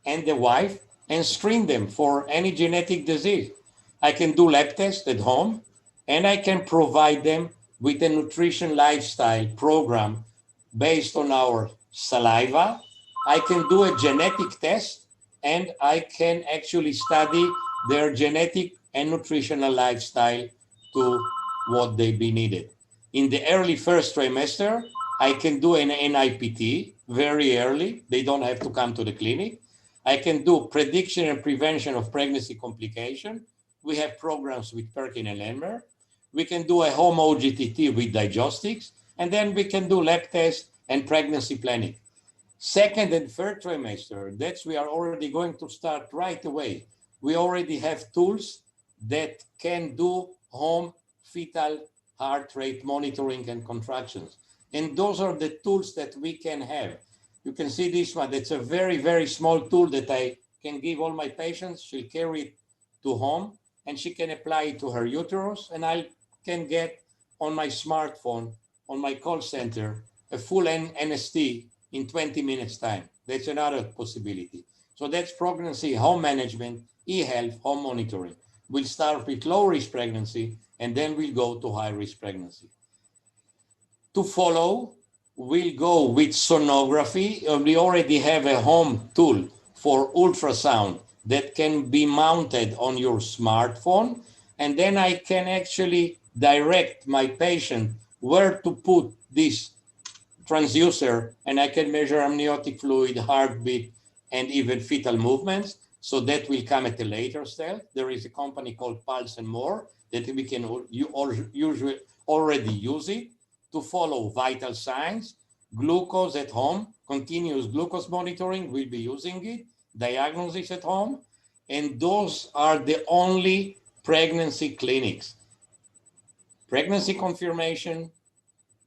and the wife, and screen them for any genetic disease. I can do lab tests at home, and I can provide them with a nutrition lifestyle program based on our saliva. I can do a genetic test, and I can actually study their genetic and nutritional lifestyle to what they be needed. In the early first trimester, I can do an NIPT very early. They don't have to come to the clinic. I can do prediction and prevention of pregnancy complication. We have programs with Perkin and Lenmer. We can do a home OGTT with diagnostics, and then we can do lab tests and pregnancy planning. Second and third trimester, we are already going to start right away. We already have tools that can do home fetal heart rate monitoring and contractions. And those are the tools that we can have. You can see this one. It's a very, very small tool that I can give all my patients. She'll carry it to home, and she can apply it to her uterus, and I can get on my smartphone, on my call center, a full NST in 20 minutes time. That's another possibility. So that's pregnancy, home management, e-health, home monitoring. We'll start with low-risk pregnancy, and then we'll go to high-risk pregnancy. To follow, we'll go with sonography. We already have a home tool for ultrasound that can be mounted on your smartphone. And then I can actually direct my patient where to put this transducer, and I can measure amniotic fluid, heartbeat, and even fetal movements. So that will come at a later step. There is a company called Pulse and More that we can usually already use it to follow vital signs, glucose at home, continuous glucose monitoring, we'll be using it, diagnosis at home, and those are the only pregnancy clinics. Pregnancy confirmation,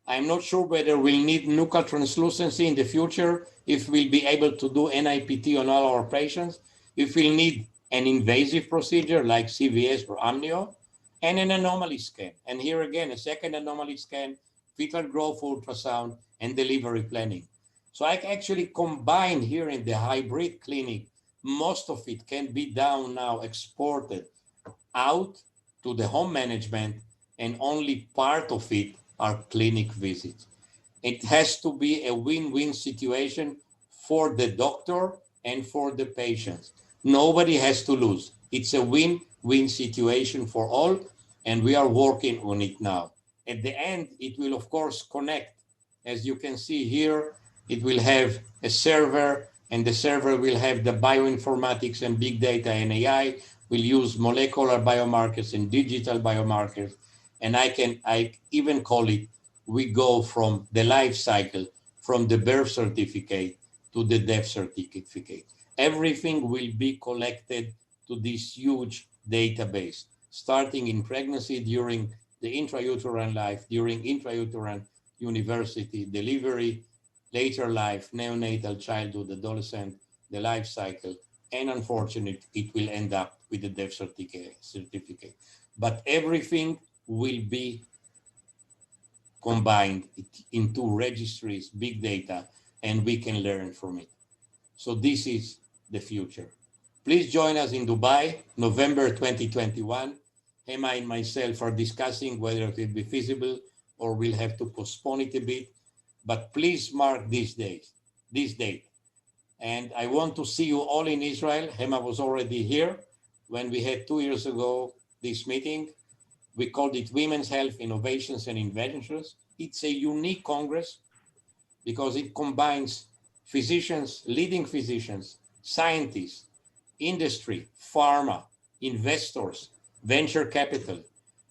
I'm not sure whether we'll need nuchal translucency in the future, if we'll be able to do NIPT on all our patients, if we'll need an invasive procedure like CVS or amnio, and an anomaly scan. And here again, a second anomaly scan, fetal growth ultrasound, and delivery planning. So I actually combine here in the hybrid clinic, most of it can be done now, exported out to the home management, and only part of it are clinic visits. It has to be a win-win situation for the doctor and for the patients. Nobody has to lose. It's a win-win situation for all, and we are working on it now. At the end, it will of course connect. As you can see here, it will have a server, and the server will have the bioinformatics and big data and AI. We'll use molecular biomarkers and digital biomarkers. And I even call it, we go from the life cycle, from the birth certificate to the death certificate. Everything will be collected to this huge database, starting in pregnancy, during the intrauterine life, during intrauterine university, delivery, later life, neonatal, childhood, adolescent, the life cycle, and unfortunately, it will end up with the death certificate. But everything will be combined into registries, big data, and we can learn from it. So this is the future. Please join us in Dubai, November 2021. Hema and myself are discussing whether it will be feasible or we'll have to postpone it a bit. But please mark this date. And I want to see you all in Israel. Hema was already here when we had 2 years ago this meeting. We called it Women's Health Innovations and Inventions. It's a unique Congress because it combines physicians, leading physicians, scientists, industry, pharma, investors, venture capital.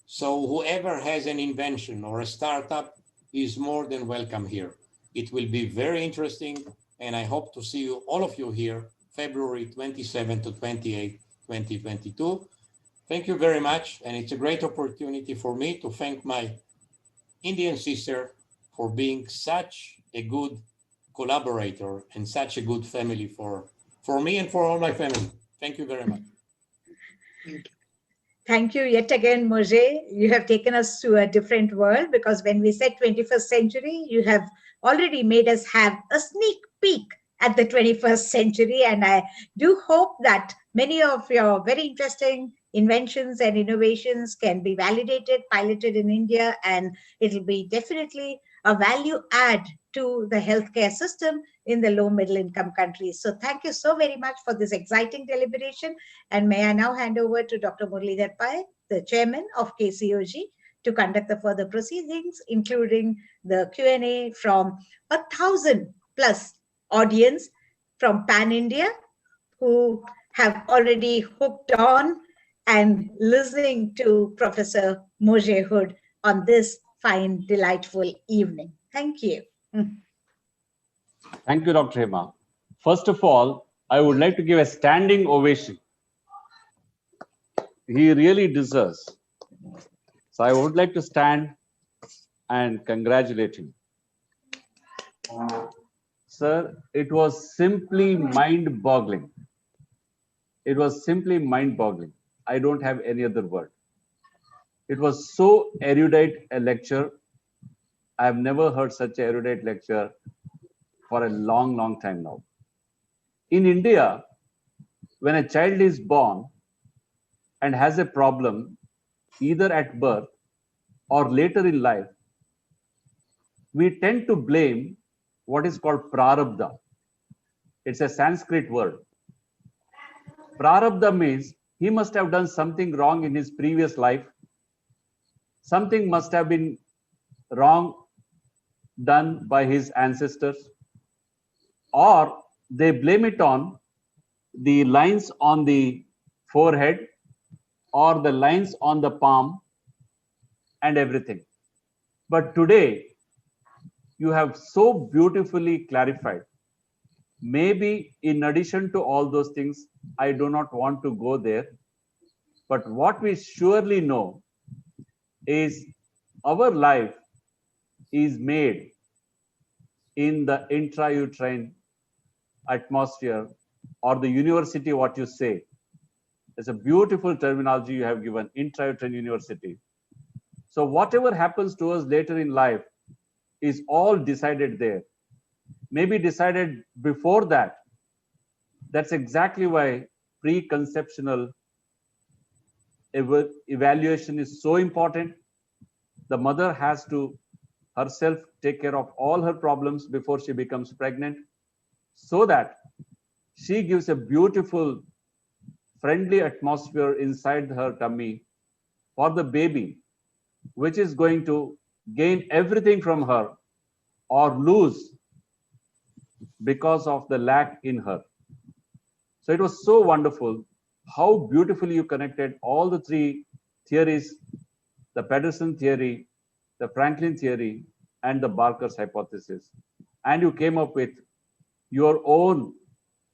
So whoever has an invention or a startup is more than welcome here. It will be very interesting, and I hope to see you, all of you here, February 27 to 28, 2022. Thank you very much, and it's a great opportunity for me to thank my Indian sister for being such a good collaborator and such a good family for me and for all my family. Thank you very much. Thank you. Thank you yet again, Moshe. You have taken us to a different world, because when we said 21st century, you have already made us have a sneak peek at the 21st century. And I do hope that many of your very interesting inventions and innovations can be validated, piloted in India, and it'll be definitely a value add to the healthcare system in the low middle income countries. So thank you so very much for this exciting deliberation. And may I now hand over to Dr. Muralidhar Pai, the chairman of KCOG, to conduct the further proceedings, including the Q&A from 1,000+ audience from Pan India, who have already hooked on and listening to Professor Moshe Hood on this fine, delightful evening. Thank you. Thank you, Dr. Hema. First of all, I would like to give a standing ovation. He really deserves. So I would like to stand and congratulate him. Sir, it was simply mind-boggling. It was simply mind-boggling. I don't have any other word. It was so erudite a lecture. I have never heard such an erudite lecture for a long, long time now. In India, when a child is born and has a problem, either at birth or later in life, we tend to blame what is called prarabdha. It's a Sanskrit word. Prarabdha means he must have done something wrong in his previous life. something must have been wrong done by his ancestors, or they blame it on the lines on the forehead or the lines on the palm and everything. But today, you have so beautifully clarified. Maybe in addition to all those things, I do not want to go there. But what we surely know is our life is made in the intrauterine atmosphere, or the university, what you say. It's a beautiful terminology you have given, intrauterine university. So whatever happens to us later in life is all decided there. Maybe decided before that. That's exactly why preconceptional evaluation is so important. The mother has to herself take care of all her problems before she becomes pregnant, so that she gives a beautiful, friendly atmosphere inside her tummy for the baby, which is going to gain everything from her or lose because of the lack in her. So it was so wonderful how beautifully you connected all the three theories, the Pedersen theory, the Franklin theory, and the Barker's hypothesis. And you came up with your own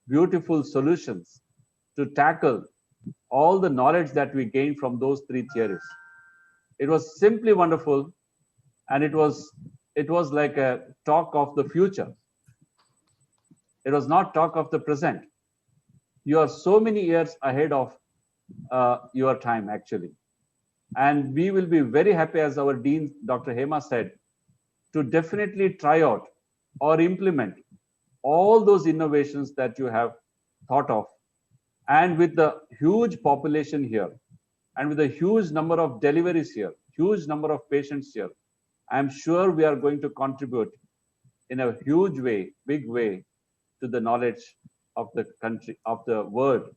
beautiful solutions to tackle all the knowledge that we gained from those three theories. It was simply wonderful, and it was like a talk of the future. It was not talk of the present. You are so many years ahead of your time, actually. And we will be very happy, as our Dean, Dr. Hema said, to definitely try out or implement all those innovations that you have thought of. And with the huge population here, and with a huge number of deliveries here, huge number of patients here, I'm sure we are going to contribute in a huge way, big way, to the knowledge of the country, of the world.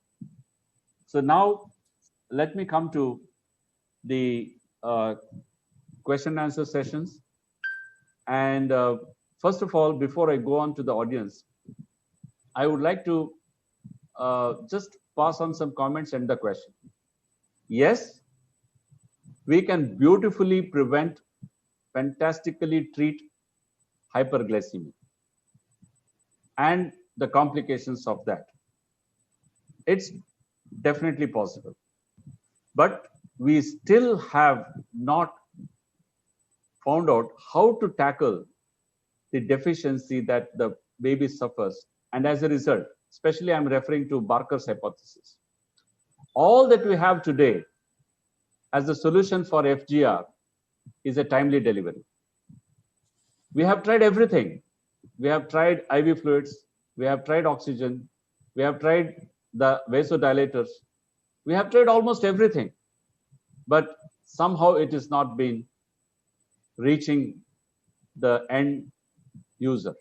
So now let me come to the question and answer sessions. And first of all, before I go on to the audience, I would like to just pass on some comments and the question. Yes, we can beautifully prevent, fantastically treat hyperglycemia and the complications of that. It's definitely possible. But we still have not found out how to tackle the deficiency that the baby suffers. And as a result, especially I'm referring to Barker's hypothesis. All that we have today as the solution for FGR is a timely delivery. We have tried everything. We have tried IV fluids. We have tried oxygen. We have tried the vasodilators. We have tried almost everything. But somehow it is not been reaching the end user.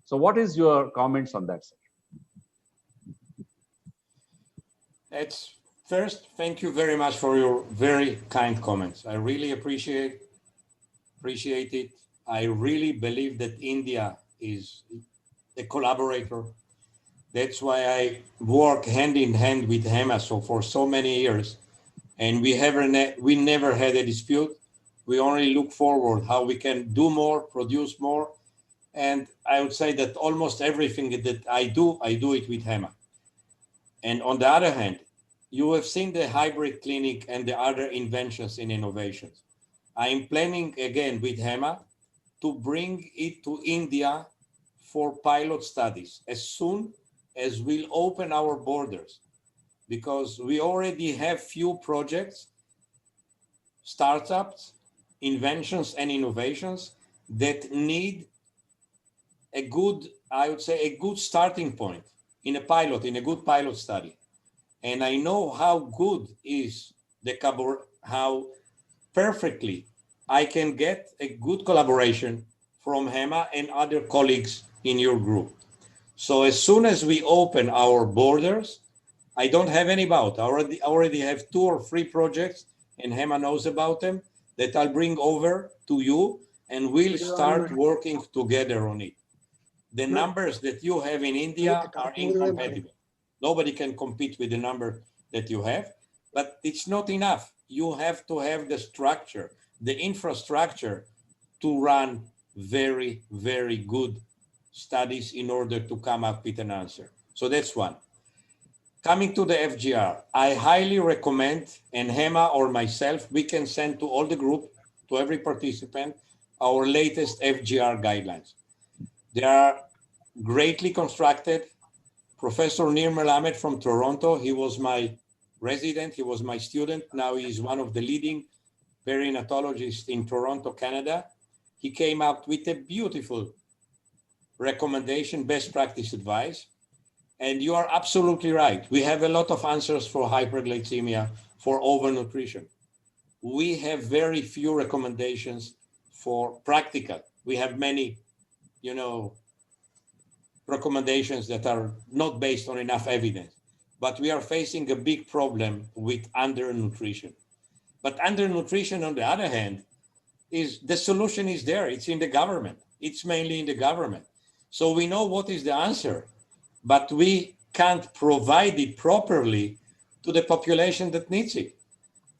So what is your comments on that, sir? First, thank you very much for your very kind comments. I really appreciate it. I really believe that India is a collaborator. That's why I work hand in hand with HEMA for so many years, and we never had a dispute. We only look forward how we can do more, produce more, and I would say that almost everything that I do it with HEMA. And on the other hand, you have seen the hybrid clinic and the other inventions and innovations. I am planning again with HEMA to bring it to India for pilot studies as soon as we'll open our borders, because we already have few projects, startups, inventions and innovations that need a good, I would say, a good starting point in a good pilot study. And I know how good is how perfectly I can get a good collaboration from HEMA and other colleagues in your group. So as soon as we open our borders, I don't have any doubt. I already have 2 or 3 projects, and HEMA knows about them, that I'll bring over to you, and we'll start working together on it. The numbers that you have in India are incompatible. Nobody can compete with the number that you have, but it's not enough. You have to have the structure, the infrastructure to run very, very good studies in order to come up with an answer. So that's one. Coming to the FGR, I highly recommend, and Hema or myself, we can send to all the group, to every participant, our latest FGR guidelines. They are greatly constructed. Professor Nirmal Ahmed from Toronto, he was my resident, he was my student. Now he is one of the leading perinatologists in Toronto, Canada. He came up with a beautiful recommendation, best practice advice. And you are absolutely right. We have a lot of answers for hyperglycemia, for overnutrition. We have very few recommendations for practical. We have many, recommendations that are not based on enough evidence. But we are facing a big problem with undernutrition. But undernutrition, on the other hand, is the solution is there. It's in the government. It's mainly in the government. So we know what is the answer, but we can't provide it properly to the population that needs it.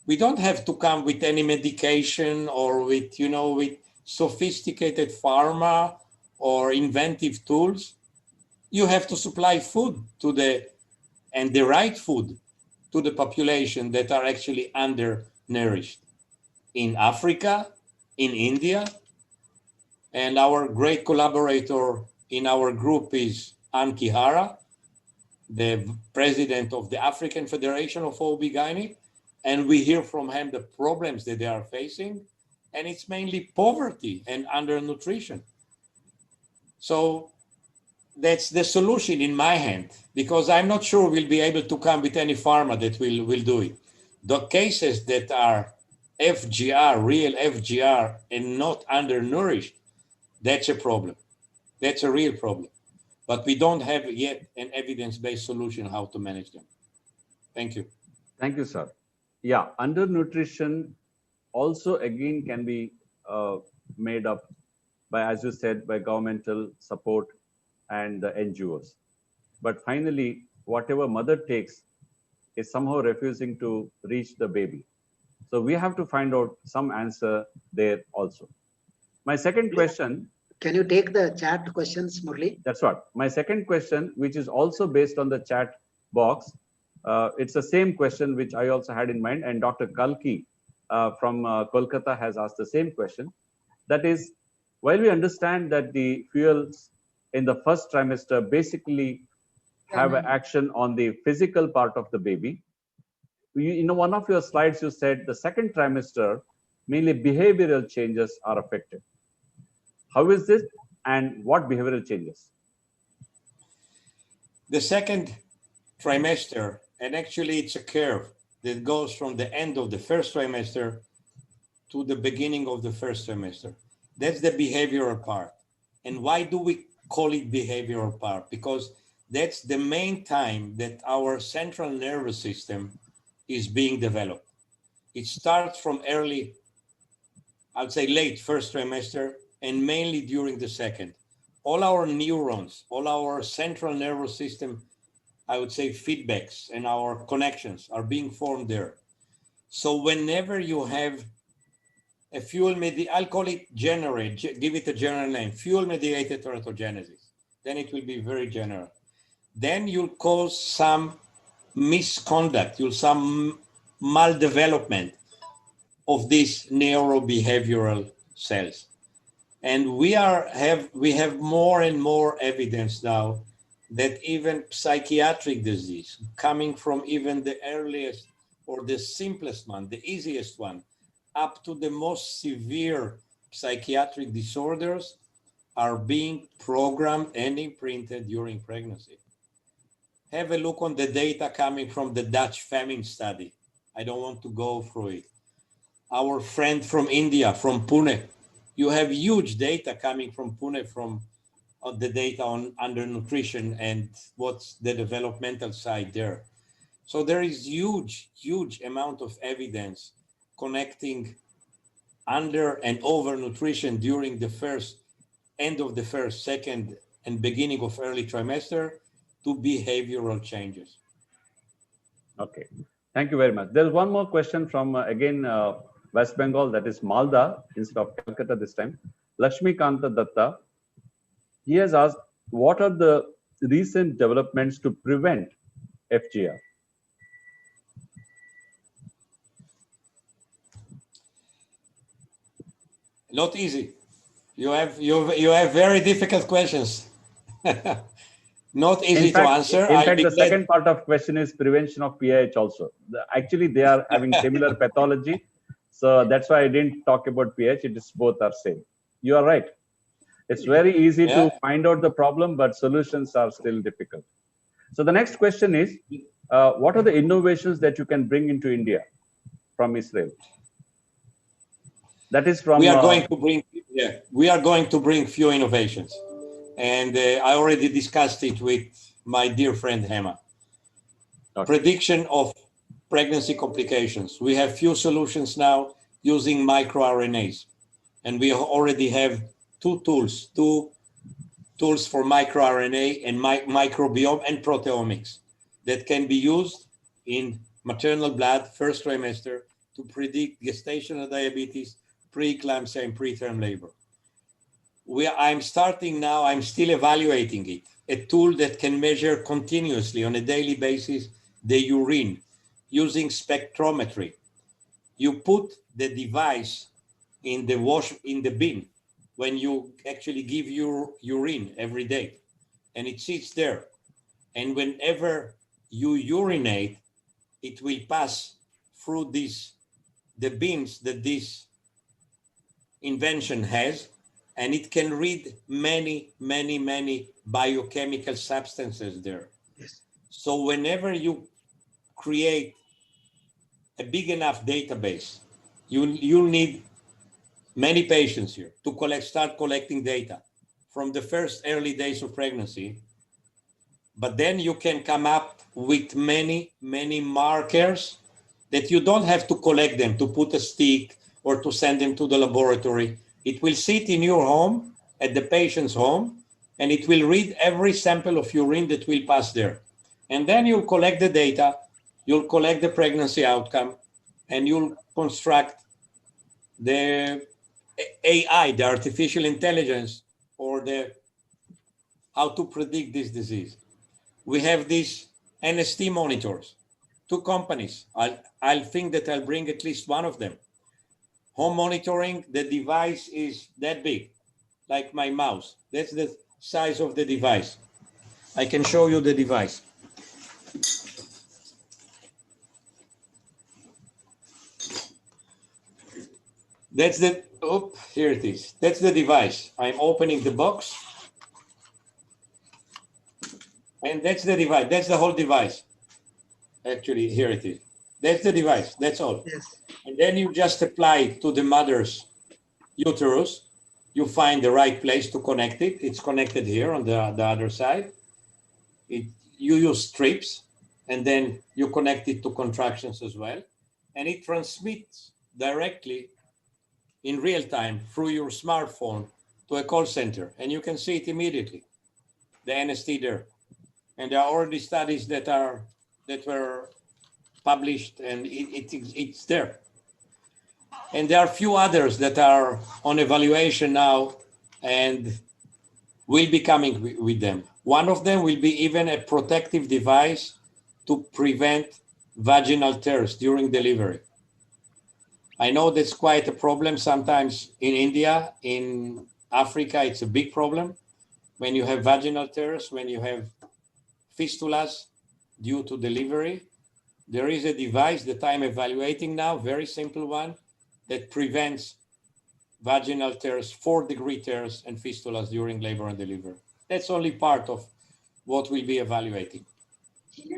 We don't have to come with any medication or with, with sophisticated pharma or inventive tools. You have to supply food to the right food to the population that are actually undernourished in Africa, in India. And our great collaborator in our group is Ann Kihara, the president of the African Federation of OB-GYN, and we hear from him the problems that they are facing, and it's mainly poverty and undernutrition. So that's the solution in my hand, because I'm not sure we'll be able to come with any pharma that will do it. The cases that are FGR, real FGR, and not undernourished, that's a problem. That's a real problem. But we don't have yet an evidence-based solution how to manage them. Thank you. Thank you, sir. Yeah, undernutrition also again can be made up by, as you said, by governmental support and the NGOs. But finally, whatever mother takes is somehow refusing to reach the baby. So we have to find out some answer there also. My second question. Can you take the chat questions, Murli? That's what. My second question, which is also based on the chat box, it's the same question which I also had in mind, and Dr. Kalki from Kolkata has asked the same question. That is, while we understand that the fuels in the first trimester basically have an action on the physical part of the baby, in one of your slides you said the second trimester, mainly behavioral changes are affected. How is this, and what behavioral changes? The second trimester, and actually it's a curve that goes from the end of the first trimester to the beginning of the first trimester. That's the behavioral part. And why do we call it behavioral part? Because that's the main time that our central nervous system is being developed. It starts from early, I'd say late first trimester, and mainly during the second. All our neurons, all our central nervous system, I would say feedbacks and our connections are being formed there. So whenever you have a fuel, I'll call it give it a general name, fuel-mediated teratogenesis, then it will be very general. Then you'll cause some misconduct, some maldevelopment of these neurobehavioral cells. And we have more and more evidence now that even psychiatric disease, coming from even the earliest or the simplest one, the easiest one, up to the most severe psychiatric disorders, are being programmed and imprinted during pregnancy. Have a look on the data coming from the Dutch famine study. I don't want to go through it. Our friend from India, from Pune, you have huge data coming from Pune from the data on undernutrition and what's the developmental side there. So there is huge amount of evidence connecting under and over nutrition during the end of the first, second, and beginning of early trimester to behavioral changes. Okay, thank you very much. There's one more question from again West Bengal, that is Malda instead of Calcutta this time. Lakshmi Kanta Datta. He has asked, what are the recent developments to prevent FGR? Not easy. You have very difficult questions. Not easy to answer. In fact, the second part of question is prevention of PIH also. Actually, they are having similar pathology. So that's why I didn't talk about PIH. It is both are same. You are right. It's very easy to find out the problem, but solutions are still difficult. So the next question is, what are the innovations that you can bring into India from Israel? That is from. We are going to bring few innovations, and I already discussed it with my dear friend Hema. Okay. Prediction of pregnancy complications. We have few solutions now using microRNAs, and we already have two tools for microRNA and microbiome and proteomics that can be used in maternal blood first trimester to predict gestational diabetes, preeclampsia, and preterm labor. I'm starting now, I'm still evaluating it, a tool that can measure continuously on a daily basis the urine using spectrometry. You put the device in the bin when you actually give your urine every day, and it sits there. And whenever you urinate, it will pass through the bins that this invention has, and it can read many biochemical substances there. Yes. So whenever you create a big enough database, you'll need many patients here to start collecting data from the first early days of pregnancy. But then you can come up with many markers that you don't have to collect them, to put a stick or to send them to the laboratory. It will sit in your home, at the patient's home, and it will read every sample of urine that will pass there. And then you'll collect the data, you'll collect the pregnancy outcome, and you'll construct the AI, the artificial intelligence, or how to predict this disease. We have these NST monitors, 2 companies. I'll think that I'll bring at least one of them. Home monitoring, the device is that big, like my mouse. That's the size of the device. I can show you the device. That's here it is. That's the device. I'm opening the box. And that's the device. That's the whole device. Actually, here it is. That's the device. That's all. Yes. And then you just apply it to the mother's uterus. You find the right place to connect it. It's connected here on the other side. You use strips, and then you connect it to contractions as well. And it transmits directly in real time through your smartphone to a call center. And you can see it immediately, the NST there. And there are already studies that were published, and it's there. And there are a few others that are on evaluation now and will be coming with them. One of them will be even a protective device to prevent vaginal tears during delivery. I know that's quite a problem sometimes in India. In Africa, it's a big problem when you have vaginal tears, when you have fistulas due to delivery. There is a device that I'm evaluating now, very simple one, that prevents vaginal tears, 4-degree tears and fistulas during labor and delivery. That's only part of what we'll be evaluating.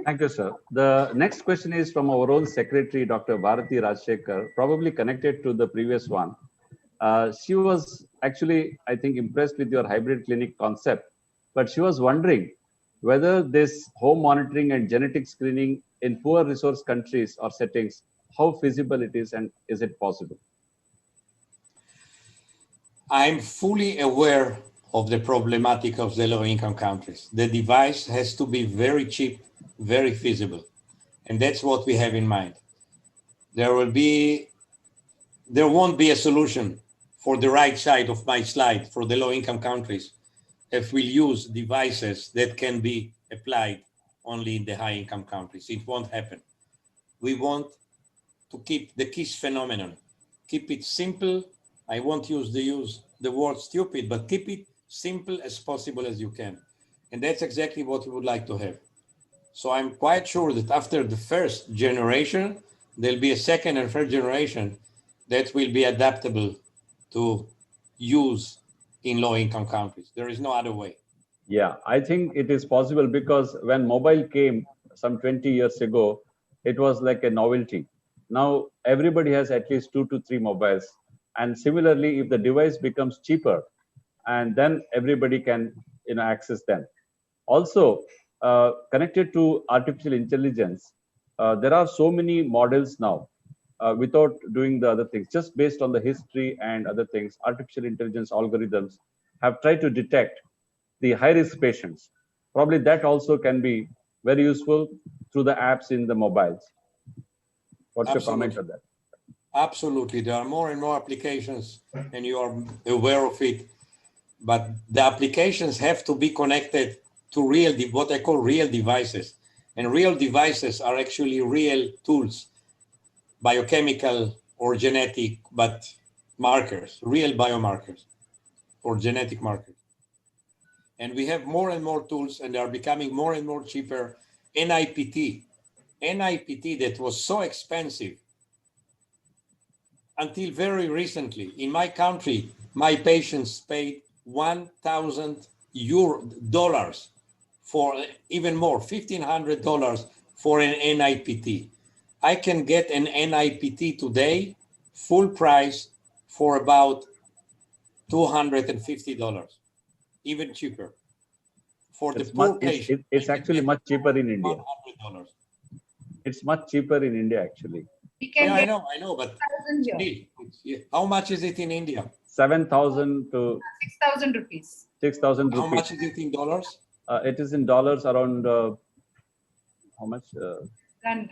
Thank you, sir. The next question is from our own secretary, Dr. Bharati Rajshekhar, probably connected to the previous one. She was actually, I think, impressed with your hybrid clinic concept, but she was wondering whether this home monitoring and genetic screening in poor resource countries or settings, how feasible it is and is it possible? I'm fully aware of the problematic of the low-income countries. The device has to be very cheap, very feasible. And that's what we have in mind. There won't be a solution for the right side of my slide for the low-income countries if we use devices that can be applied only in the high-income countries. It won't happen. We want to keep the KISS phenomenon, keep it simple. I won't use the word stupid, but keep it simple as possible as you can. And that's exactly what we would like to have. So I'm quite sure that after the first generation, there'll be a second and third generation that will be adaptable to use in low-income countries. There is no other way. Yeah, I think it is possible because when mobile came some 20 years ago, it was like a novelty. Now everybody has at least 2 to 3 mobiles. And similarly, if the device becomes cheaper, and then everybody can access them. Also, connected to artificial intelligence, there are so many models now without doing the other things, just based on the history and other things. Artificial intelligence algorithms have tried to detect the high-risk patients. Probably that also can be very useful through the apps in the mobiles. What's your comment on that? Absolutely. There are more and more applications, and you are aware of it. But the applications have to be connected to real, what I call real devices. And real devices are actually real tools, biochemical or genetic, but markers, real biomarkers or genetic markers. And we have more and more tools, and they are becoming more and more cheaper. NIPT that was so expensive until very recently. In my country, my patients paid $1,000 for even more, $1,500 for an NIPT. I can get an NIPT today, full price, for about $250, even cheaper. For the poor patient, it's actually much cheaper in India. $100. It's much cheaper in India, actually. Yeah, I know, but still, how much is it in India? 7,000 to 6,000 rupees. 6,000 rupees. How much is it in dollars? It is in dollars around how much? $100.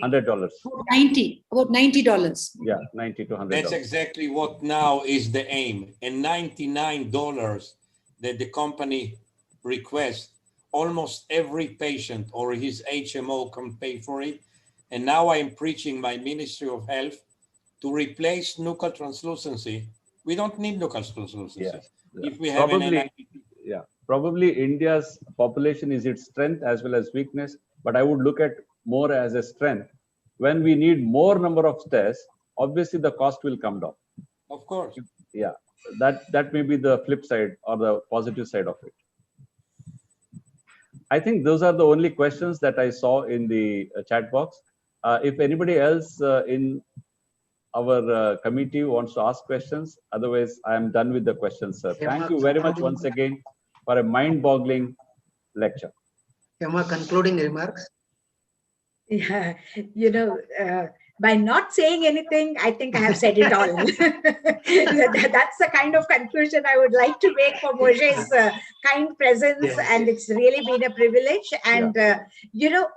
About $90. Yeah, $90 to $100. That's exactly what now is the aim. And $99 that the company requests, almost every patient or his HMO can pay for it. And now I'm preaching my Ministry of Health to replace nuchal translucency. We don't need nuchal translucency. Yeah. If we have an NIPT. Yeah, probably India's population is its strength as well as weakness, but I would look at more as a strength. When we need more number of tests, obviously the cost will come down. Of course. Yeah, that may be the flip side or the positive side of it. I think those are the only questions that I saw in the chat box. If anybody else in our committee wants to ask questions, otherwise I am done with the questions, sir. Thank you very much once again for a mind-boggling lecture. Emma, concluding remarks? Yeah, by not saying anything, I think I have said it all. That's the kind of conclusion I would like to make for Moshe's kind presence. Yes. And it's really been a privilege. And,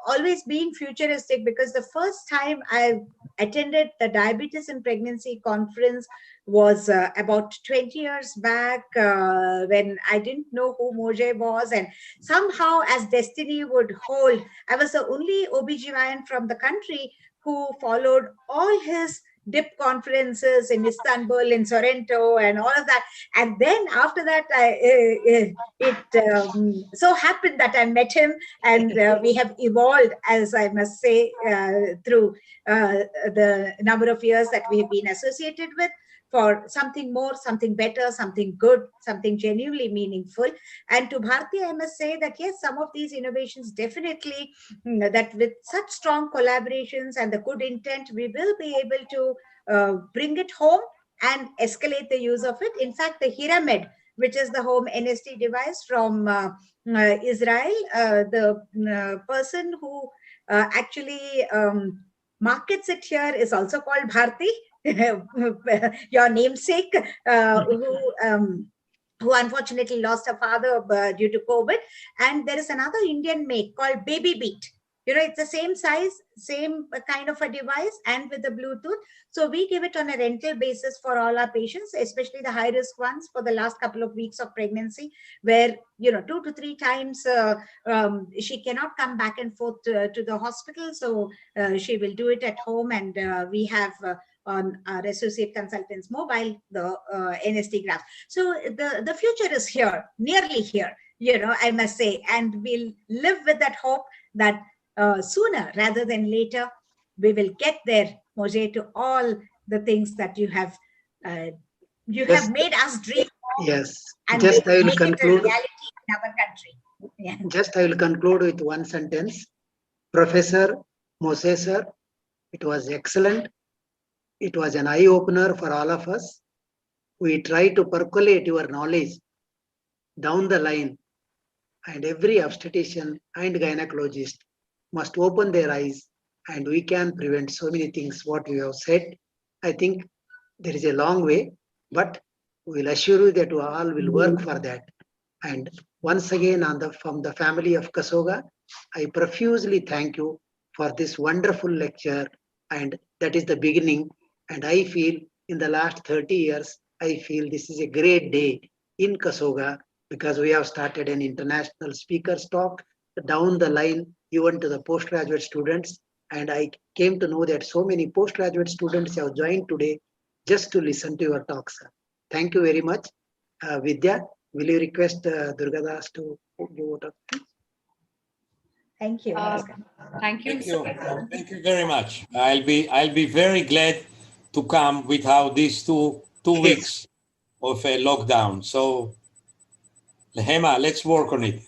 always being futuristic, because the first time I attended the Diabetes in Pregnancy conference was about 20 years back, when I didn't know who Moshe was. And somehow, as destiny would hold, I was the only OBGYN from the country who followed all his DIP conferences in Istanbul, in Sorrento, and all of that. And then after that, it so happened that I met him, and we have evolved, as I must say, through the number of years that we have been associated with, for something more, something better, something good, something genuinely meaningful. And to Bharti, I must say that yes, some of these innovations definitely, that with such strong collaborations and the good intent, we will be able to bring it home and escalate the use of it. In fact, the Hiramed, which is the home NST device from Israel, the person who actually markets it here is also called Bharti. your namesake, who unfortunately lost her father due to COVID. And there is another Indian make called Baby Beat. You know, it's the same size, same kind of a device, and with the Bluetooth. So we give it on a rental basis for all our patients, especially the high risk ones, for the last couple of weeks of pregnancy, where, you know, 2 to 3 times she cannot come back and forth to the hospital. So she will do it at home, and we have on our associate consultants mobile, the NST graph. So the future is here, nearly here, you know, I must say, and we'll live with that hope that sooner rather than later, we will get there, Moshe, to all the things that you have made us dream of. Yes, And just I will make it a conclude. reality in our country. Yeah. Just I will conclude with one sentence. Professor Moshe sir, it was excellent. It was an eye-opener for all of us. We try to percolate your knowledge down the line, and every obstetrician and gynecologist must open their eyes, and we can prevent so many things what we have said. I think there is a long way, but we will assure you that we all will work for that. And once again, from the family of Kasoga, I profusely thank you for this wonderful lecture, and that is the beginning. And I feel in the last 30 years, I feel this is a great day in Kasoga, because we have started an international speakers talk down the line, even to the postgraduate students. And I came to know that so many postgraduate students have joined today just to listen to your talk, sir. Thank you very much. Vidya, will you request Durgadas to give vote of thanks? Thank you. Thank you. Thank you. Thank you very much. I'll be very glad to come without these two weeks of a lockdown. So, Hema, let's work on it.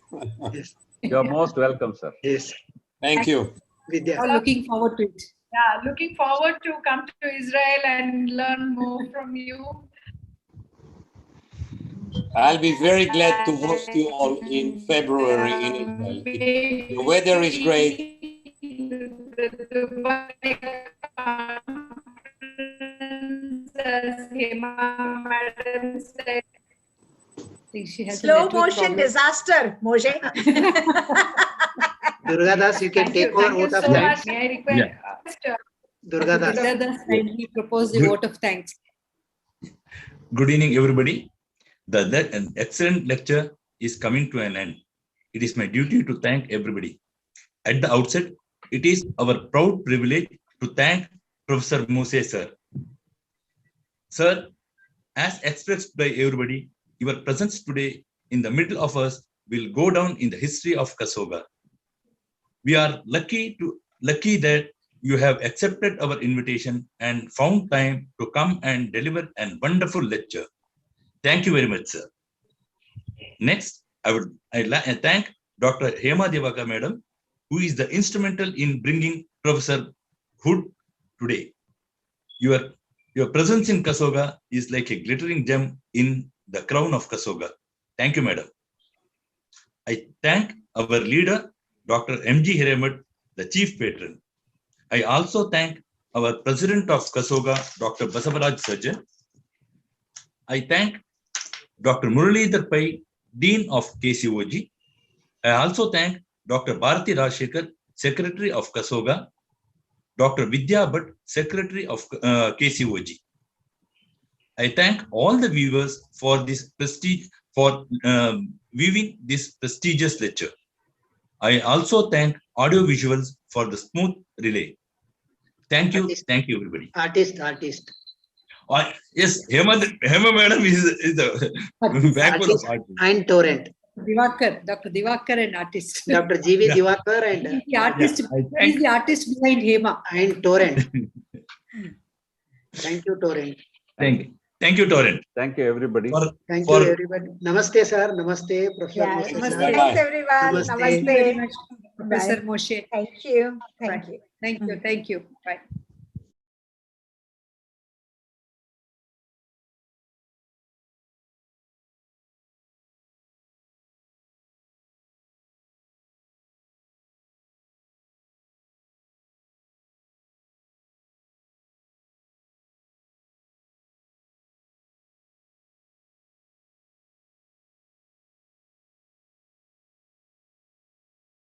Yes. You're most welcome, sir. Yes. Thank you. Vidya. All looking forward to it. Yeah, looking forward to come to Israel and learn more from you. I'll be very glad to host you all in February in Israel. The weather is great. Slow motion disaster, Moshe. Durgadas, you can take over vote of so thanks. much. May I request? Durgadas. Durgadas kindly propose the Good. vote of thanks. Good evening, everybody. An excellent lecture is coming to an end. It is my duty to thank everybody. At the outset, it is our proud privilege to thank Professor Moshe sir. Sir, as expressed by everybody, your presence today in the middle of us will go down in the history of Kasoga. We are lucky that you have accepted our invitation and found time to come and deliver a wonderful lecture. Thank you very much, sir. Next, I thank Dr. Hema Devaka Madam, who is the instrumental in bringing Professor Hood today. Your presence in Kasoga is like a glittering gem in the crown of Kasoga. Thank you, Madam. I thank our leader, Dr. M.G. Hiremat, the Chief Patron. I also thank our President of Kasoga, Dr. Basavaraj Surgeon. I thank Dr. Muralidhar Pai, Dean of KCOG. I also thank Dr. Bharati Rajshekhar, Secretary of Kasoga, Dr. Vidya Bhatt, Secretary of KCOG. I thank all the viewers for this viewing this prestigious lecture. I also thank audio visuals for the smooth relay. Thank you. Thank you, everybody. Artist. Yes, Hema Madam is the backbone of art. And Torrent. Divakar, Dr. Divakar and artist. Dr. G.V. Divakar and The artist, he's the artist behind Hema. and Torrent. Thank you, Torrent. Thank you, Torrent. Thank you, everybody. Thank you, everybody. Namaste, sir. Namaste, Professor Yeah, Moshe, namaste. sir. Bye-bye. Thanks, everyone. Namaste. Thank you very Namaste. much, Professor Moshe. Thank you. Thank you. Thank you. Thank you. Bye.